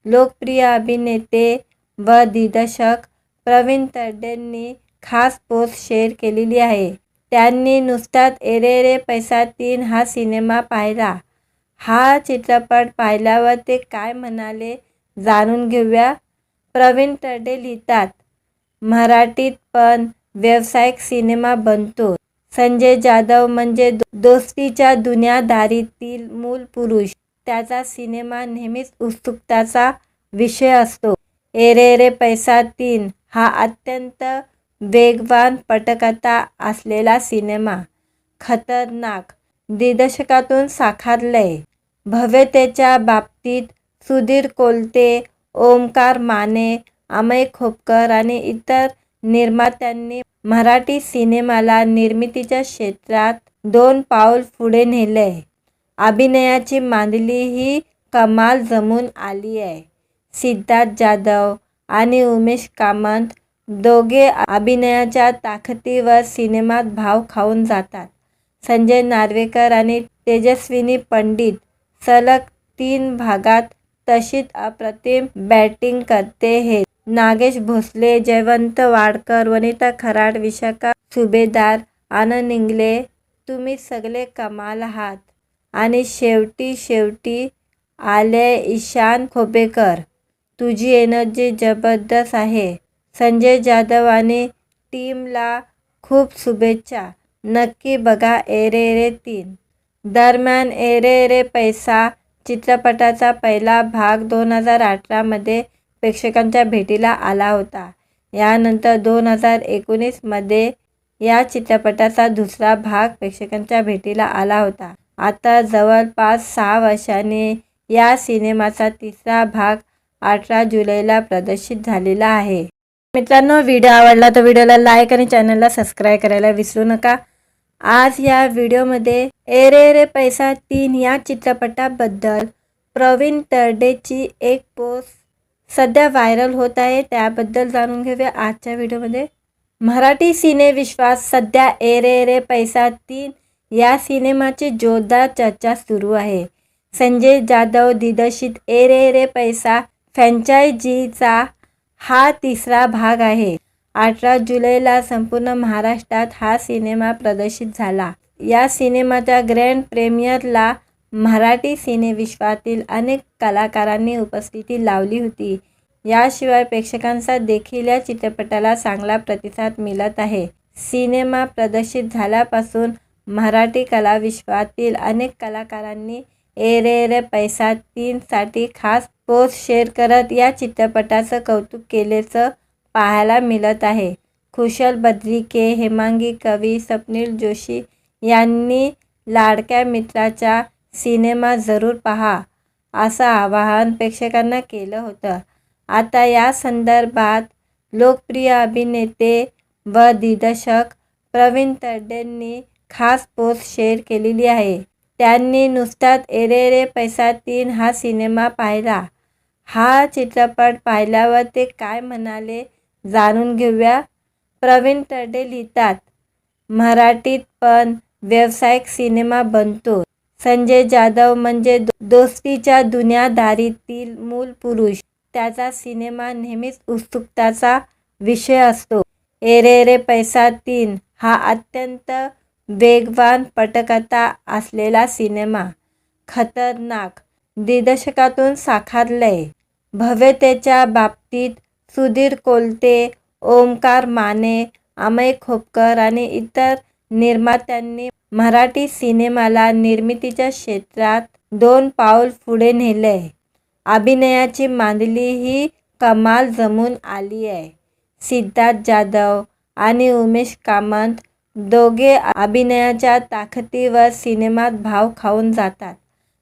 लोकप्रिय अभिनेते व दिग्दर्शक प्रवीण तरडेंनी खास पोस्ट शेअर केलेली आहे. त्यांनी नुकताच ए रे रे पैसा 3 हा सिनेमा पाहिला. हा चित्रपट पाहिल्यावर ते काय म्हणाले जाणून घेऊया. प्रवीण तरडे लिहितात, मराठीत पण व्यावसायिक सिनेमा बनतो. संजय जाधव म्हणजे दोस्तीच्या दुनियादारीतील मूल पुरुष. त्याचा सिनेमा नेहमीच उत्सुकतेचा विषय असतो. ए रे रे पैसा 3 हा अत्यंत वेगवान पटकथा असलेला सिनेमा खतरनाक दिग्दर्शकातून साकारलाय. भव्यतेच्या बाबतीत सुधीर कोलते, ओमकार माने, अमय खोपकर आणि इतर निर्मात्यांनी मराठी सिनेमाला निर्मितीच्या क्षेत्रात 2 पाऊल पुढे नेलंय. अभिनयाची मांडली ही कमाल जमून आली आहे. सिद्धार्थ जाधव आणि उमेश कामत दोघे अभिनयाच्या ताकदीवर सिनेमात भाव खाऊन जातात. संजय नार्वेकर आणि तेजस्विनी पंडित सलग 3 भागात तशीच अप्रतिम बॅटिंग करते आहेत. नागेश भोसले, जयवंत वाडकर, वनिता खराड, विशाखा सुभेदार, आनंद इंगळे, तुम्ही सगळे कमाल आहात. आणि शेवटी आले ईशान खोपेकर, तुझी एनर्जी जबरदस्त आहे. संजय जाधव आणि टीमला खूप शुभेच्छा. नक्की बघा ए रे रे 3. दरम्यान ए रे रे पैसा चित्रपटाचा पहिला भाग 2018 मध्ये प्रेक्षकांच्या भेटीला आला होता. यानंतर 2019 मध्ये या चित्रपटाचा दुसरा भाग प्रेक्षकांच्या भेटीला आला होता. आता जवळपास 6 वर्षांनी या सिनेमाचा तिसरा भाग 18 जुलैला प्रदर्शित झालेला आहे. मित्रांनो, व्हिडिओ आवडला तर व्हिडिओला लाईक आणि चॅनलला सबस्क्राईब करायला विसरू नका. आज या व्हिडिओमध्ये ए रे रे पैसा 3 या चित्रपटाबद्दल प्रवीण तरडेची एक पोस्ट सध्या व्हायरल होत आहे, त्याबद्दल जाणून घेऊया आजच्या व्हिडिओमध्ये. मराठी सिनेविश्वात सध्या ए रे रे पैसा 3 या सिनेमाची जोरदार चर्चा सुरू आहे. संजय जाधव दिग्दर्शित ए रे रे पैसा फ्रँचायझीचा हा तिसरा भाग आहे. 18 जुलैला संपूर्ण महाराष्ट्रात हा सिनेमा प्रदर्शित झाला. या सिनेमाच्या ग्रँड प्रीमियरला मराठी सिनेविश्वातील अनेक कलाकारांनी उपस्थिती लावली होती. याशिवाय प्रेक्षकांचा देखील या चित्रपटाला चांगला प्रतिसाद मिळत आहे. सिनेमा प्रदर्शित झाल्यापासून मराठी कलाविश्वातील अनेक कलाकारांनी ए रे रे पैसा 3 साठी खास पोस्ट शेअर करत या चित्रपटाचं कौतुक केल्याचं पाहायला मिळत आहे. खुशल बद्रिके, हेमांगी कवी, स्वप्नील जोशी यांनी लाडक्या मित्राचा सिनेमा जरूर पहा असं आवाहन प्रेक्षकांना केलं होतं. आता या संदर्भात लोकप्रिय अभिनेते व दिग्दर्शक प्रवीण तरडेंनी खास पोस्ट शेअर केलेली आहे. त्यांनी नुकताच ए रे रे पैसा 3 हा सिनेमा पाहिला. हा चित्रपट पाहिल्यावर ते काय म्हणाले जाणून घेऊया. प्रवीण तरडे लिहितात, मराठीत पण व्यावसायिक सिनेमा बनतो. संजय जाधव म्हणजे दोस्तीच्या दुनियादारीतील मूल पुरुष. त्याचा सिनेमा नेहमीच उत्सुकतेचा विषय असतो. ए रे रे पैसा 3 हा अत्यंत वेगवान पटकथा असलेला सिनेमा खतरनाक दिग्दर्शकातून साकारलंय. भव्यतेच्या बाबतीत सुधीर कोलते, ओमकार माने, अमय खोपकर आणि इतर निर्मात्यांनी मराठी सिनेमाला निर्मितीच्या क्षेत्रात 2 पाऊल पुढे नेलंय. अभिनयाची मांदिली ही कमाल जमून आली आहे. सिद्धार्थ जाधव आणि उमेश कामत दोघे अभिनयाच्या ताकदीवर सिनेमात भाव खाऊन जातात.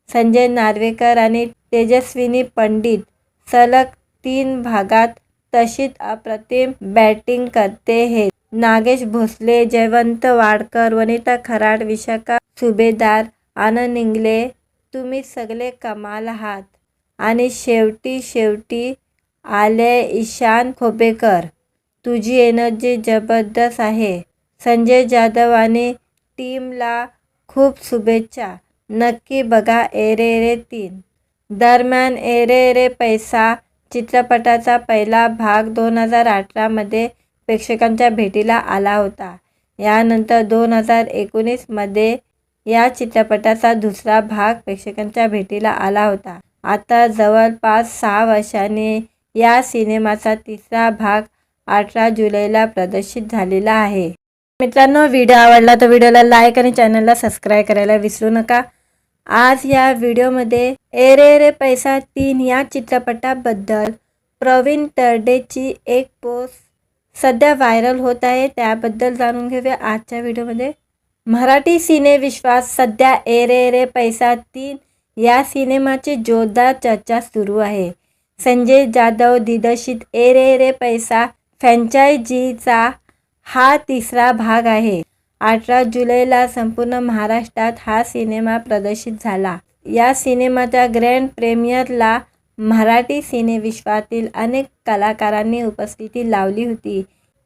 संजय नार्वेकर आणि तेजस्विनी पंडित सलग 3 भागात तशीच अप्रतिम बॅटिंग करते आहेत. नागेश भोसले, जयवंत वाडकर, वनिता खराड, विशाखा सुभेदार, आनंद इंगळे, तुम्ही सगळे कमाल आहात. आणि शेवटी आले ईशान खोपेकर, तुझी एनर्जी जबरदस्त आहे. संजय जाधव आणि टीमला खूप शुभेच्छा. नक्की बघा एरेरे 3. दरम्यान एरेरे पैसा चित्रपटाचा पहिला भाग 2018 मध्ये प्रेक्षकांच्या भेटीला आला होता. यानंतर 2019 मध्ये या चित्रपटाचा दुसरा भाग प्रेक्षकांच्या भेटीला आला होता. आता जवळपास 6 वर्षांनी या सिनेमाचा तिसरा भाग 18 जुलैला प्रदर्शित झालेला आहे. मित्रांनो, व्हिडिओ आवडला तर व्हिडिओला लाईक आणि चॅनलला सबस्क्राईब करायला विसरू नका. आज या व्हिडिओमध्ये एरेरे पैसा 3 या चित्रपटाबद्दल प्रवीण तरडेची एक पोस्ट सध्या व्हायरल होत आहे, त्याबद्दल जाणून घेऊया आजच्या व्हिडिओमध्ये. मराठी सिनेविश्वात सध्या एरेरे पैसा 3 या सिनेमाची जोरदार चर्चा सुरू आहे. संजय जाधव दिग्दर्शित एरेरे पैसा फ्रँचायझीचा हा तिसरा भाग आहे. 18 जुलैला संपूर्ण महाराष्ट्रात हा सिनेमा प्रदर्शित झाला. या सिनेमाच्या ग्रँड प्रीमियरला मराठी सिनेविश्वातील अनेक कलाकारांनी उपस्थिती लावली होती.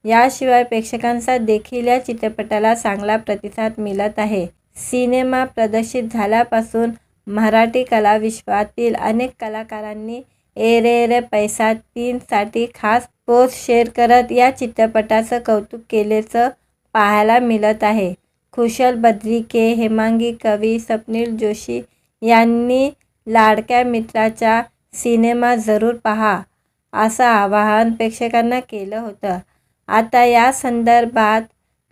याशिवाय प्रेक्षकांचा देखील या चित्रपटाला चांगला प्रतिसाद मिळत आहे. सिनेमा प्रदर्शित झाल्यापासून मराठी कलाविश्वातील अनेक कलाकारांनी एरेरे पैसा 3 साठी खास पोस्ट शेअर करत या चित्रपटाचं कौतुक केल्याचं पाहायला मिळत आहे. खुशल बद्रिके, हेमांगी कवी, स्वप्नील जोशी यांनी लाडक्या मित्राचा सिनेमा जरूर पहा असं आवाहन प्रेक्षकांना केलं होतं. आता या संदर्भात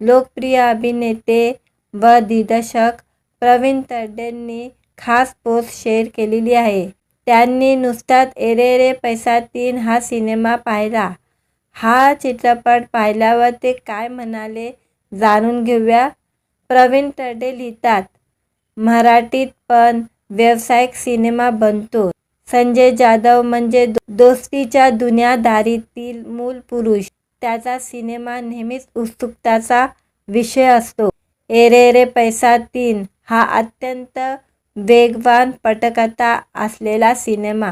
लोकप्रिय अभिनेते व दिग्दर्शक प्रवीण तरडेंनी खास पोस्ट शेअर केलेली आहे. त्यांनी नुसताच एरेरे पैसा 3 हा सिनेमा पाहिला. हा चित्रपट पाहिल्यावर ते काय म्हणाले जाणून घेऊया. प्रवीण तरडे लिहितात, मराठीत पण व्यावसायिक सिनेमा बनतो. संजय जाधव म्हणजे दोस्तीच्या दुनियादारीतील मूल पुरुष. त्याचा सिनेमा नेहमीच उत्सुकतेचा विषय असतो. एरेरे पैसा 3 हा अत्यंत वेगवान पटकथा असलेला सिनेमा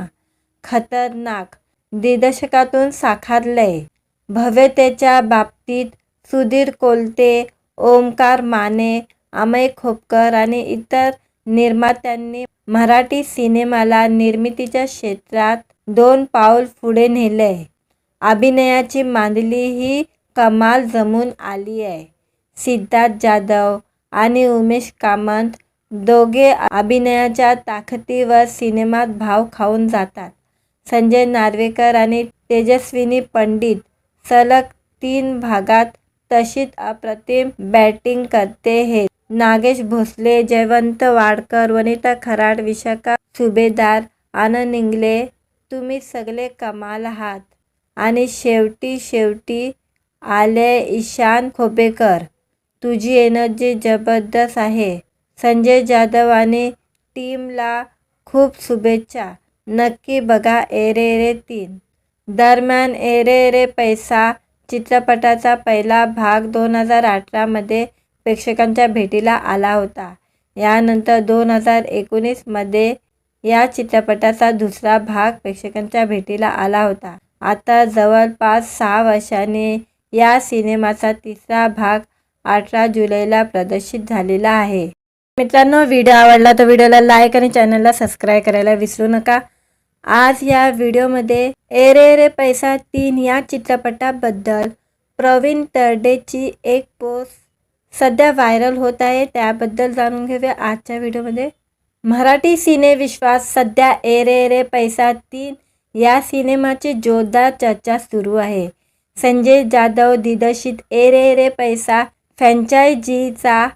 खतरनाक दिग्दर्शकातून साकारलंय. भव्यतेच्या बाबतीत सुधीर कोलते, ओमकार माने, अमय खोपकर आणि इतर निर्मात्यांनी मराठी सिनेमाला निर्मितीच्या क्षेत्रात 2 पाऊल पुढे नेलंय. अभिनयाची मांदिली ही कमाल जमून आली आहे. सिद्धार्थ जाधव आणि उमेश कामत दोघे अभिनयाच्या ताकदीवर सिनेमात भाव खाऊन जातात. संजय नार्वेकर आणि तेजस्विनी पंडित सलग 3 भागात तशीच अप्रतिम बॅटिंग करते आहेत. नागेश भोसले, जयवंत वाडकर, वनिता खराड, विशाखा सुभेदार, आनंद इंगळे, तुम्ही सगळे कमाल आहात. आणि शेवटी आले ईशान खोपेकर, तुझी एनर्जी जबरदस्त आहे. संजय जाधव आणि टीमला खूप शुभेच्छा. नक्की बघा एरेरे 3. दरम्यान एरेरे पैसा चित्रपटाचा पहिला भाग 2018 मध्ये प्रेक्षकांच्या भेटीला आला होता. यानंतर 2019 मध्ये या चित्रपटाचा दुसरा भाग प्रेक्षकांच्या भेटीला आला होता. आता जवळपास 6 वर्षांनी या सिनेमाचा तिसरा भाग 18 जुलैला प्रदर्शित झालेला आहे. मित्रांनो, व्हिडिओ आवडला तर व्हिडिओला लाईक आणि चॅनलला सबस्क्राईब करायला विसरू नका. आज या व्हिडिओमध्ये एरेरे पैसा 3 या चित्रपटाबद्दल प्रवीण तरडेची एक पोस्ट सध्या व्हायरल होत आहे, त्याबद्दल जाणून घेऊया आजच्या व्हिडिओमध्ये. मराठी सिनेविश्वात सध्या ए रे रे पैसा 3 या सिनेमाची जोरदार चर्चा सुरू आहे. संजय जाधव दिग्दर्शित ए रे रे पैसा फ्रँचायझीचा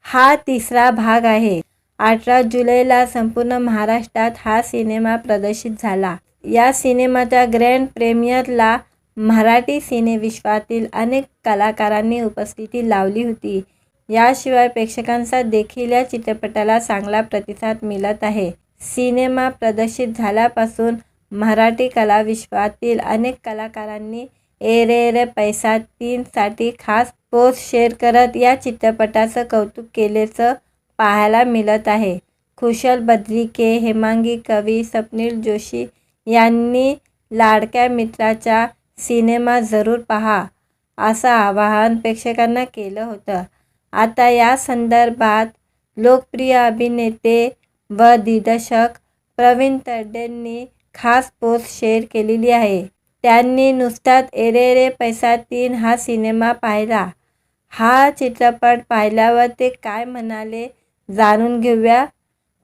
हा तिसरा भाग आहे. 18 जुलैला संपूर्ण महाराष्ट्रात हा सिनेमा प्रदर्शित झाला. या सिनेमाच्या ग्रँड प्रीमियरला मराठी सिनेविश्वातील अनेक कलाकारांनी उपस्थिती लावली होती. याशिवाय प्रेक्षकांचा देखील या चित्रपटाला चांगला प्रतिसाद मिळत आहे. सिनेमा प्रदर्शित झाल्यापासून मराठी कलाविश्वातील अनेक कलाकारांनी ए रे रे पैसा 3 साठी खास पोस्ट शेअर करत या चित्रपटाचं कौतुक केल्याचं पाहायला मिळत आहे. कुशल बद्रिके, हेमांगी कवी, स्वप्नील जोशी यांनी लाडक्या मित्राचा सिनेमा जरूर पहा असं आवाहन प्रेक्षकांना केलं होतं. आता या संदर्भात लोकप्रिय अभिनेते व दिग्दर्शक प्रवीण तरडेंनी खास पोस्ट शेअर केलेली आहे. त्यांनी नुकताच ए रे रे पैसा 3 हा सिनेमा पाहिला. हा चित्रपट पाहिल्यावर ते काय म्हणाले जाणून घेऊया.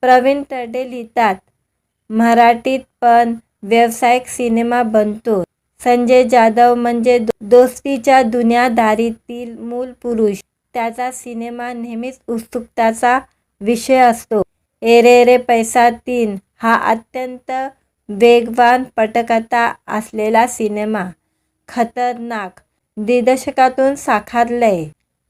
प्रवीण तरडे लिहितात, मराठीत पण व्यावसायिक सिनेमा बनतो. संजय जाधव म्हणजे दोस्तीच्या दुनियादारीतील मूल पुरुष. त्याचा सिनेमा नेहमीच उत्सुकतेचा विषय असतो. ए रे रे पैसा 3 हा अत्यंत वेगवान पटकथा असलेला सिनेमा खतरनाक दिग्दर्शकातून साकारलाय.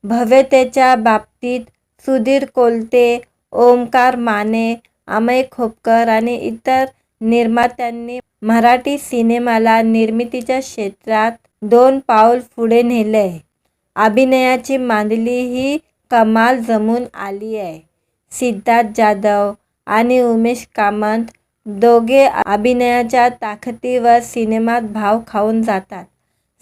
भव्यतेच्या बाबतीत सुधीर कोलते, ओमकार माने, अमय खोपकर आणि इतर निर्मात्यांनी मराठी सिनेमाला निर्मितीच्या क्षेत्रात 2 पाऊल पुढे नेलंय. अभिनयाची मांडली ही कमाल जमून आली आहे. सिद्धार्थ जाधव आणि उमेश कामत दोघे अभिनयाच्या ताकदीवर सिनेमात भाव खाऊन जातात.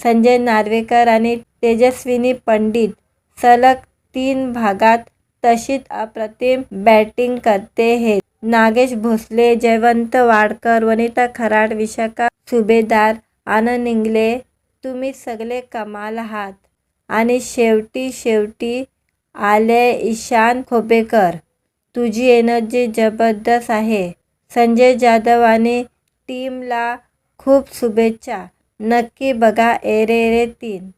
संजय नार्वेकर आणि तेजस्विनी पंडित सलग 3 भागात तशीच अप्रतिम बॅटिंग करते आहेत. नागेश भोसले, जयवंत वाडकर, वनिता खराड, विशाखा सुभेदार, आनंद इंगळे, तुम्ही सगळे कमाल आहात. आणि शेवटी आले ईशान खोपेकर, तुझी एनर्जी जबरदस्त आहे. संजय जाधव आणि टीमला खूप शुभेच्छा. नक्की बघा ए रे रे 3.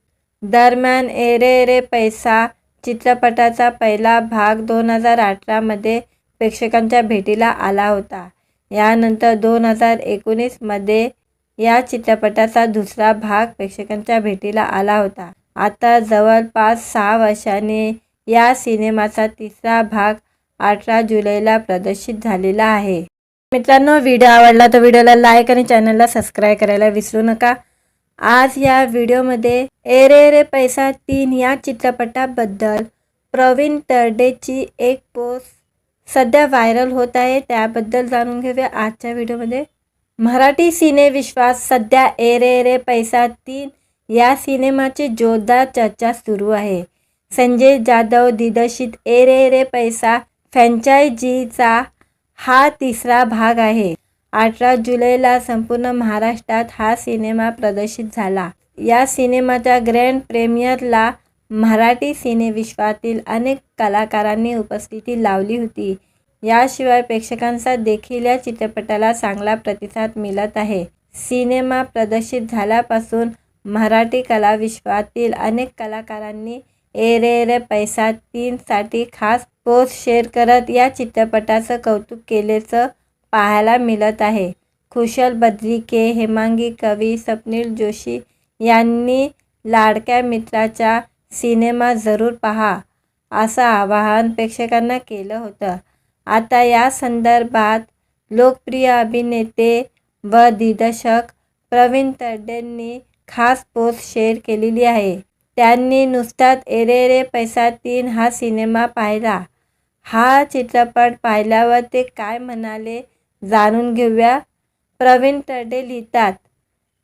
दरम्यान ए रे रे पैसा चित्रपटाचा पहिला भाग 2018 मध्ये प्रेक्षकांच्या भेटीला आला होता. यानंतर 2019 मध्ये या चित्रपटाचा दुसरा भाग प्रेक्षकांच्या भेटीला आला होता. आता जवळपास 6 वर्षांनी या सिनेमाचा तिसरा भाग 18 जुलैला प्रदर्शित झालेला आहे. मित्रांनो, व्हिडिओ आवडला तर व्हिडिओला लाईक आणि चॅनलला सबस्क्राईब करायला विसरू नका. आज या व्हिडिओमध्ये ए रे रे पैसा 3 या चित्रपटाबद्दल प्रवीण तरडेची एक पोस्ट सध्या व्हायरल होत आहे. त्याबद्दल जाणून घेऊया आजच्या व्हिडिओमध्ये. मराठी सिनेविश्वात सध्या ए रे रे पैसा 3 या सिनेमाची जोरदार चर्चा सुरू आहे. संजय जाधव दिग्दर्शित ए रे रे पैसा फ्रँचायझीचा हा तिसरा भाग आहे. 18 जुलैला संपूर्ण महाराष्ट्रात हा सिनेमा प्रदर्शित झाला. या सिनेमाच्या ग्रँड प्रीमियरला मराठी सिनेविश्वातील अनेक कलाकारांनी उपस्थिती लावली होती. याशिवाय प्रेक्षकांचा देखील या चित्रपटाला चांगला प्रतिसाद मिळत आहे. सिनेमा प्रदर्शित झाल्यापासून मराठी कलाविश्वातील अनेक कलाकारांनी ए रे रे पैसा 3 साठी खास पोस्ट शेअर करत या चित्रपटाचं कौतुक केल्याचं पाहायला मिळत आहे. कुशल बद्रिके, हेमांगी कवी, स्वप्नील जोशी यांनी लाडक्या मित्राचा सिनेमा जरूर पहा असं आवाहन प्रेक्षकांना केलं होतं. आता या संदर्भात लोकप्रिय अभिनेते व दिग्दर्शक प्रवीण तरडेंनी खास पोस्ट शेअर केलेली आहे. त्यांनी नुकताच ए रे रे पैसा 3 हा सिनेमा पाहिला. हा चित्रपट पाहिल्यावर ते काय म्हणाले जाणून घेऊया. प्रवीण तरडे लिहितात,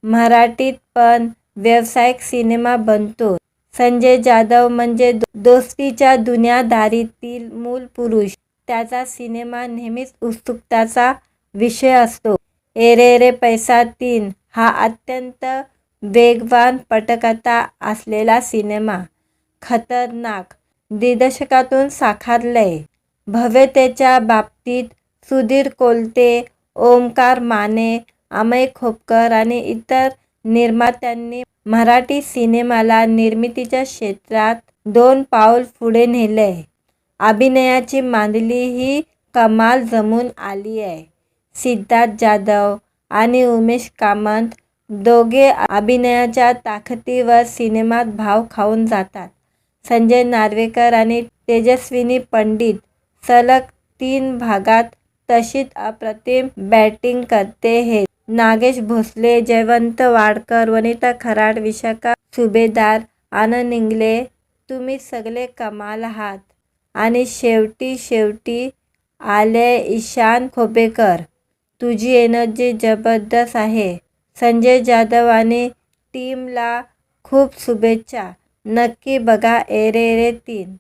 मराठीत पण व्यावसायिक सिनेमा बनतो. संजय जाधव म्हणजे दोस्तीच्या दुनियादारीतील मूल पुरुष. त्याचा सिनेमा नेहमीच उत्सुकतेचा विषय असतो. ए रे रे पैसा 3 हा अत्यंत वेगवान पटकथा असलेला सिनेमा खतरनाक दिग्दर्शकातून साकारलाय. भव्यतेच्या बाबतीत सुधीर कोलते, ओमकार माने, अमय खोपकर आणि इतर निर्मात्यांनी मराठी सिनेमाला निर्मितीच्या क्षेत्रात 2 पाऊल पुढे नेलंय. अभिनयाची मांदिली ही कमाल जमून आली आहे. सिद्धार्थ जाधव आणि उमेश कामत दोघे अभिनयाच्या ताकदीवर सिनेमात भाव खाऊन जातात. संजय नार्वेकर आणि तेजस्विनी पंडित सलग 3 भागात तशीच अप्रतिम बॅटिंग करते आहेत. नागेश भोसले, जयवंत वाडकर, वनिता खराड, विशाखा सुभेदार, आनंद इंगले, तुम्ही सगळे कमाल आहात. आणि शेवटी आले ईशान खोपेकर, तुझी एनर्जी जबरदस्त आहे. संजय जाधव आणि टीमला खूप शुभेच्छा. नक्की बघा एरेरे 3.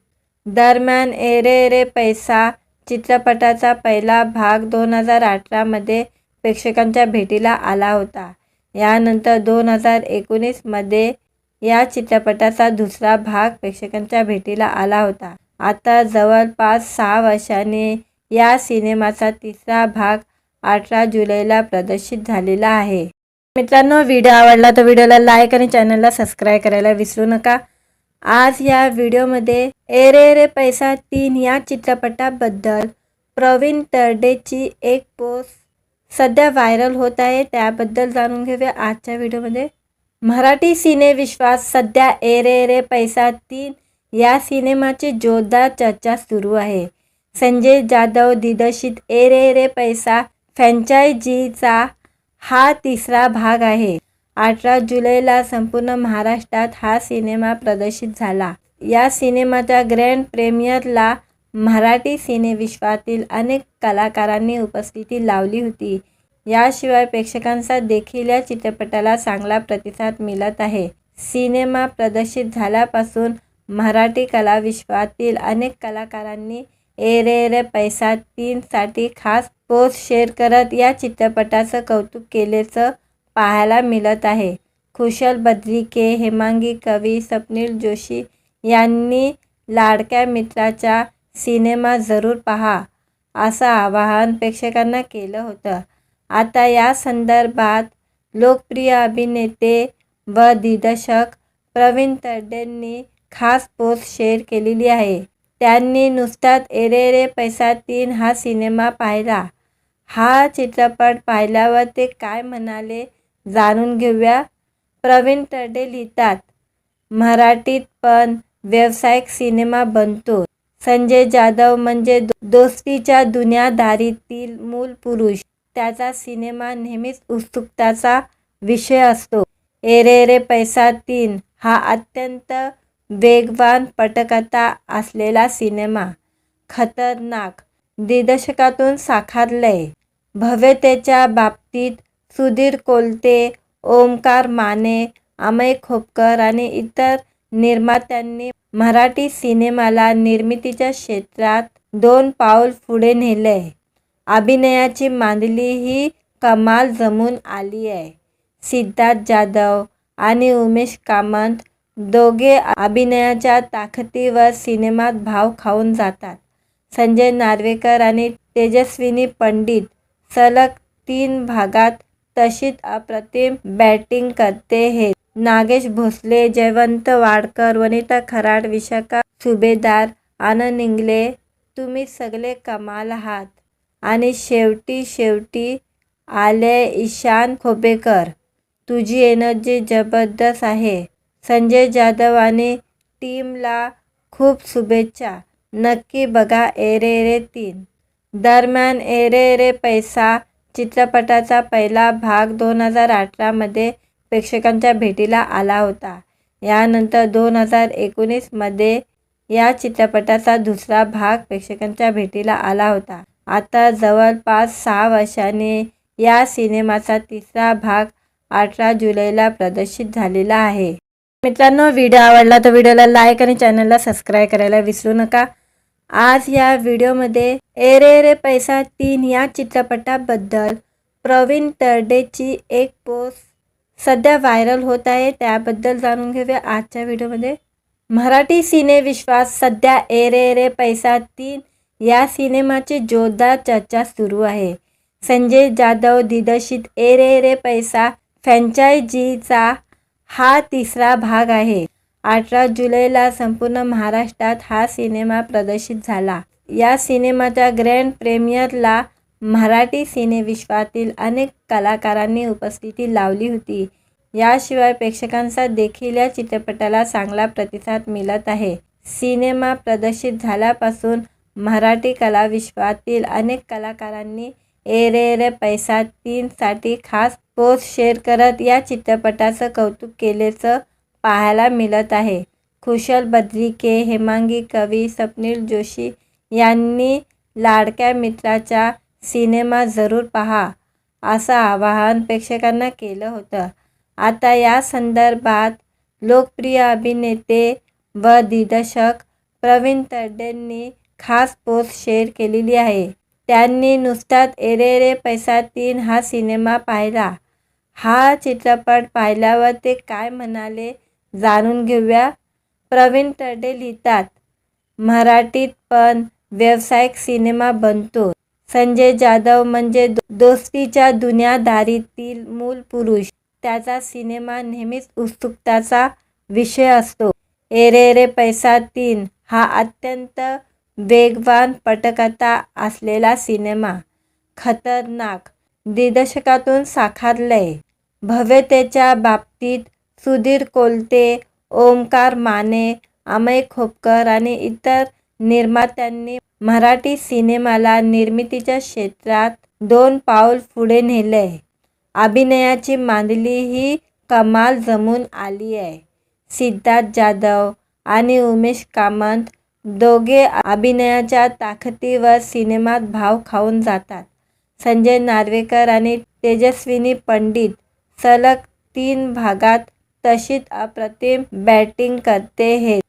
दरम्यान एरेरे पैसा चित्रपटाचा पहिला भाग 2018 मध्ये प्रेक्षकांच्या भेटीला आला होता. यानंतर 2019 मध्ये या चित्रपटाचा दुसरा भाग प्रेक्षकांच्या भेटीला आला होता. आता जवळपास 6 वर्षांनी या सिनेमाचा तिसरा भाग 18 जुलैला प्रदर्शित झालेला आहे. मित्रांनो, व्हिडिओ आवडला तर व्हिडिओला लाईक आणि चॅनलला सबस्क्राईब करायला विसरू नका. आज या व्हिडिओमध्ये एरेरे पैसा 3 या चित्रपटाबद्दल प्रवीण तरडेची एक पोस्ट सध्या व्हायरल होत आहे, त्याबद्दल जाणून घेऊया आजच्या व्हिडिओमध्ये. मराठी सिनेविश्वात सध्या एरेरे पैसा 3 या सिनेमाची जोरदार चर्चा सुरू आहे. संजय जाधव दिग्दर्शित एरेरे पैसा फ्रँचायझीचा हा तिसरा भाग आहे. 18 जुलैला संपूर्ण महाराष्ट्रात हा सिनेमा प्रदर्शित झाला. या सिनेमाच्या ग्रँड प्रीमियरला मराठी सिनेविश्वातील अनेक कलाकारांनी उपस्थिती लावली होती. याशिवाय प्रेक्षकांचा देखील या चित्रपटाला चांगला प्रतिसाद मिळत आहे. सिनेमा प्रदर्शित झाल्यापासून मराठी कलाविश्वातील अनेक कलाकारांनी एरेरे पैसा 3 साठी खास पोस्ट शेअर करत या चित्रपटाचं कौतुक केल्याचं पाहायला मिळत आहे. खुशल बद्रिके, हेमांगी कवी, स्वप्नील जोशी यांनी लाडक्या मित्राचा सिनेमा जरूर पहा असं आवाहन प्रेक्षकांना केलं होतं. आता या संदर्भात लोकप्रिय अभिनेते व दिग्दर्शक प्रवीण तरडेंनी खास पोस्ट शेअर केलेली आहे. त्यांनी नुसताच एरेरे पैसा 3 हा सिनेमा पाहिला. हा चित्रपट पाहिल्यावर ते काय म्हणाले जाणून घेऊया. प्रवीण तरडे लिहितात, मराठीत पण व्यावसायिक सिनेमा बनतो. संजय जाधव म्हणजे दोस्तीच्या दुनियादारीतील मूल पुरुष. त्याचा सिनेमा नेहमीच उत्सुकतेचा विषय असतो. एरेरे पैसा 3 हा अत्यंत वेगवान पटकथा असलेला सिनेमा खतरनाक दिग्दर्शकातून साकारलाय. भव्यतेच्या बाबतीत सुधीर कोलते, ओमकार माने, अमय खोपकर आणि इतर निर्मात्यांनी मराठी सिनेमाला निर्मितीच्या क्षेत्रात 2 पाऊल पुढे नेलंय. अभिनयाची मांदिली ही कमाल जमून आली आहे. सिद्धार्थ जाधव आणि उमेश कामत दोघे अभिनयाच्या ताकदीवर सिनेमात भाव खाऊन जातात. संजय नार्वेकर आणि तेजस्विनी पंडित सलग 3 भागात तशीच अप्रतिम बॅटिंग करते आहेत. नागेश भोसले, जयवंत वाडकर, वनिता खराड, विशाखा सुभेदार, आनंद इंगले, तुम्ही सगळे कमाल आहात. आणि शेवटी आले ईशान खोपेकर, तुझी एनर्जी जबरदस्त आहे. संजय जाधव आणि टीमला खूप शुभेच्छा. नक्की बघा एरेरे 3. दरम्यान एरेरे पैसा चित्रपटाचा पहिला भाग 2018 मध्ये प्रेक्षकांच्या भेटीला आला होता. यानंतर 2019 मध्ये या चित्रपटाचा दुसरा भाग प्रेक्षकांच्या भेटीला आला होता. आता जवळपास 6 वर्षांनी या सिनेमाचा तिसरा भाग 18 जुलैला प्रदर्शित झालेला आहे. मित्रांनो, व्हिडिओ आवडला तर व्हिडिओला लाईक आणि चॅनलला सबस्क्राईब करायला विसरू नका. आज या व्हिडिओमध्ये एरेरे पैसा 3 या चित्रपटाबद्दल प्रवीण तरडेची एक पोस्ट सध्या व्हायरल होत आहे, त्याबद्दल जाणून घेऊया आजच्या व्हिडिओमध्ये. मराठी सिनेविश्वात सध्या एरेरे पैसा 3 या सिनेमाची जोरदार चर्चा सुरू आहे. संजय जाधव दिग्दर्शित ए रे रे पैसा फ्रँचायझीचा हा तिसरा भाग आहे. 18 जुलैला संपूर्ण महाराष्ट्रात हा सिनेमा प्रदर्शित झाला. या सिनेमाच्या ग्रँड प्रीमियरला मराठी सिनेविश्वातील अनेक कलाकारांनी उपस्थिती लावली होती. याशिवाय प्रेक्षकांचा देखील या चित्रपटाला चांगला प्रतिसाद मिळत आहे. सिनेमा प्रदर्शित झाल्यापासून मराठी कलाविश्वातील अनेक कलाकारांनी ए रे रे पैसा 3 साठी खास पोस्ट शेअर करत या चित्रपटाचं कौतुक केल्याचं पाहायला मिळत आहे. खुशल बद्रिके, हेमांगी कवी, स्वप्नील जोशी यांनी लाडक्या मित्राचा सिनेमा जरूर पहा असं आवाहन प्रेक्षकांना केलं होतं. आता या संदर्भात लोकप्रिय अभिनेते व दिग्दर्शक प्रवीण तरडेंनी खास पोस्ट शेअर केलेली आहे. त्यांनी नुकताच ए रे रे पैसा 3 हा सिनेमा पाहिला. हा चित्रपट पाहिल्यावर ते काय म्हणाले जाणून घेऊया. प्रवीण तरडे लिहितात, मराठीत पण व्यावसायिक सिनेमा बनतो. संजय जाधव म्हणजे दोस्तीच्या दुनियादारीतील मूल पुरुष. त्याचा सिनेमा नेहमीच उत्सुकतेचा विषय असतो. ए रे रे पैसा 3 हा अत्यंत वेगवान पटकथा असलेला सिनेमा खतरनाक दिग्दर्शकातून साकारलाय. भव्यतेच्या बाबतीत सुधीर कोलते, ओमकार माने, अमय खोपकर आणि इतर निर्मात्यांनी मराठी सिनेमाला निर्मितीच्या क्षेत्रात 2 पाऊल पुढे नेलंय. अभिनयाची मांडली ही कमाल जमून आली आहे. सिद्धार्थ जाधव आणि उमेश कामत दोघे अभिनयाच्या ताकदीवर सिनेमात भाव खाऊन जातात. संजय नार्वेकर आणि तेजस्विनी पंडित सलग 3 भागात तशीच अप्रतिम बॅटिंग करते आहेत.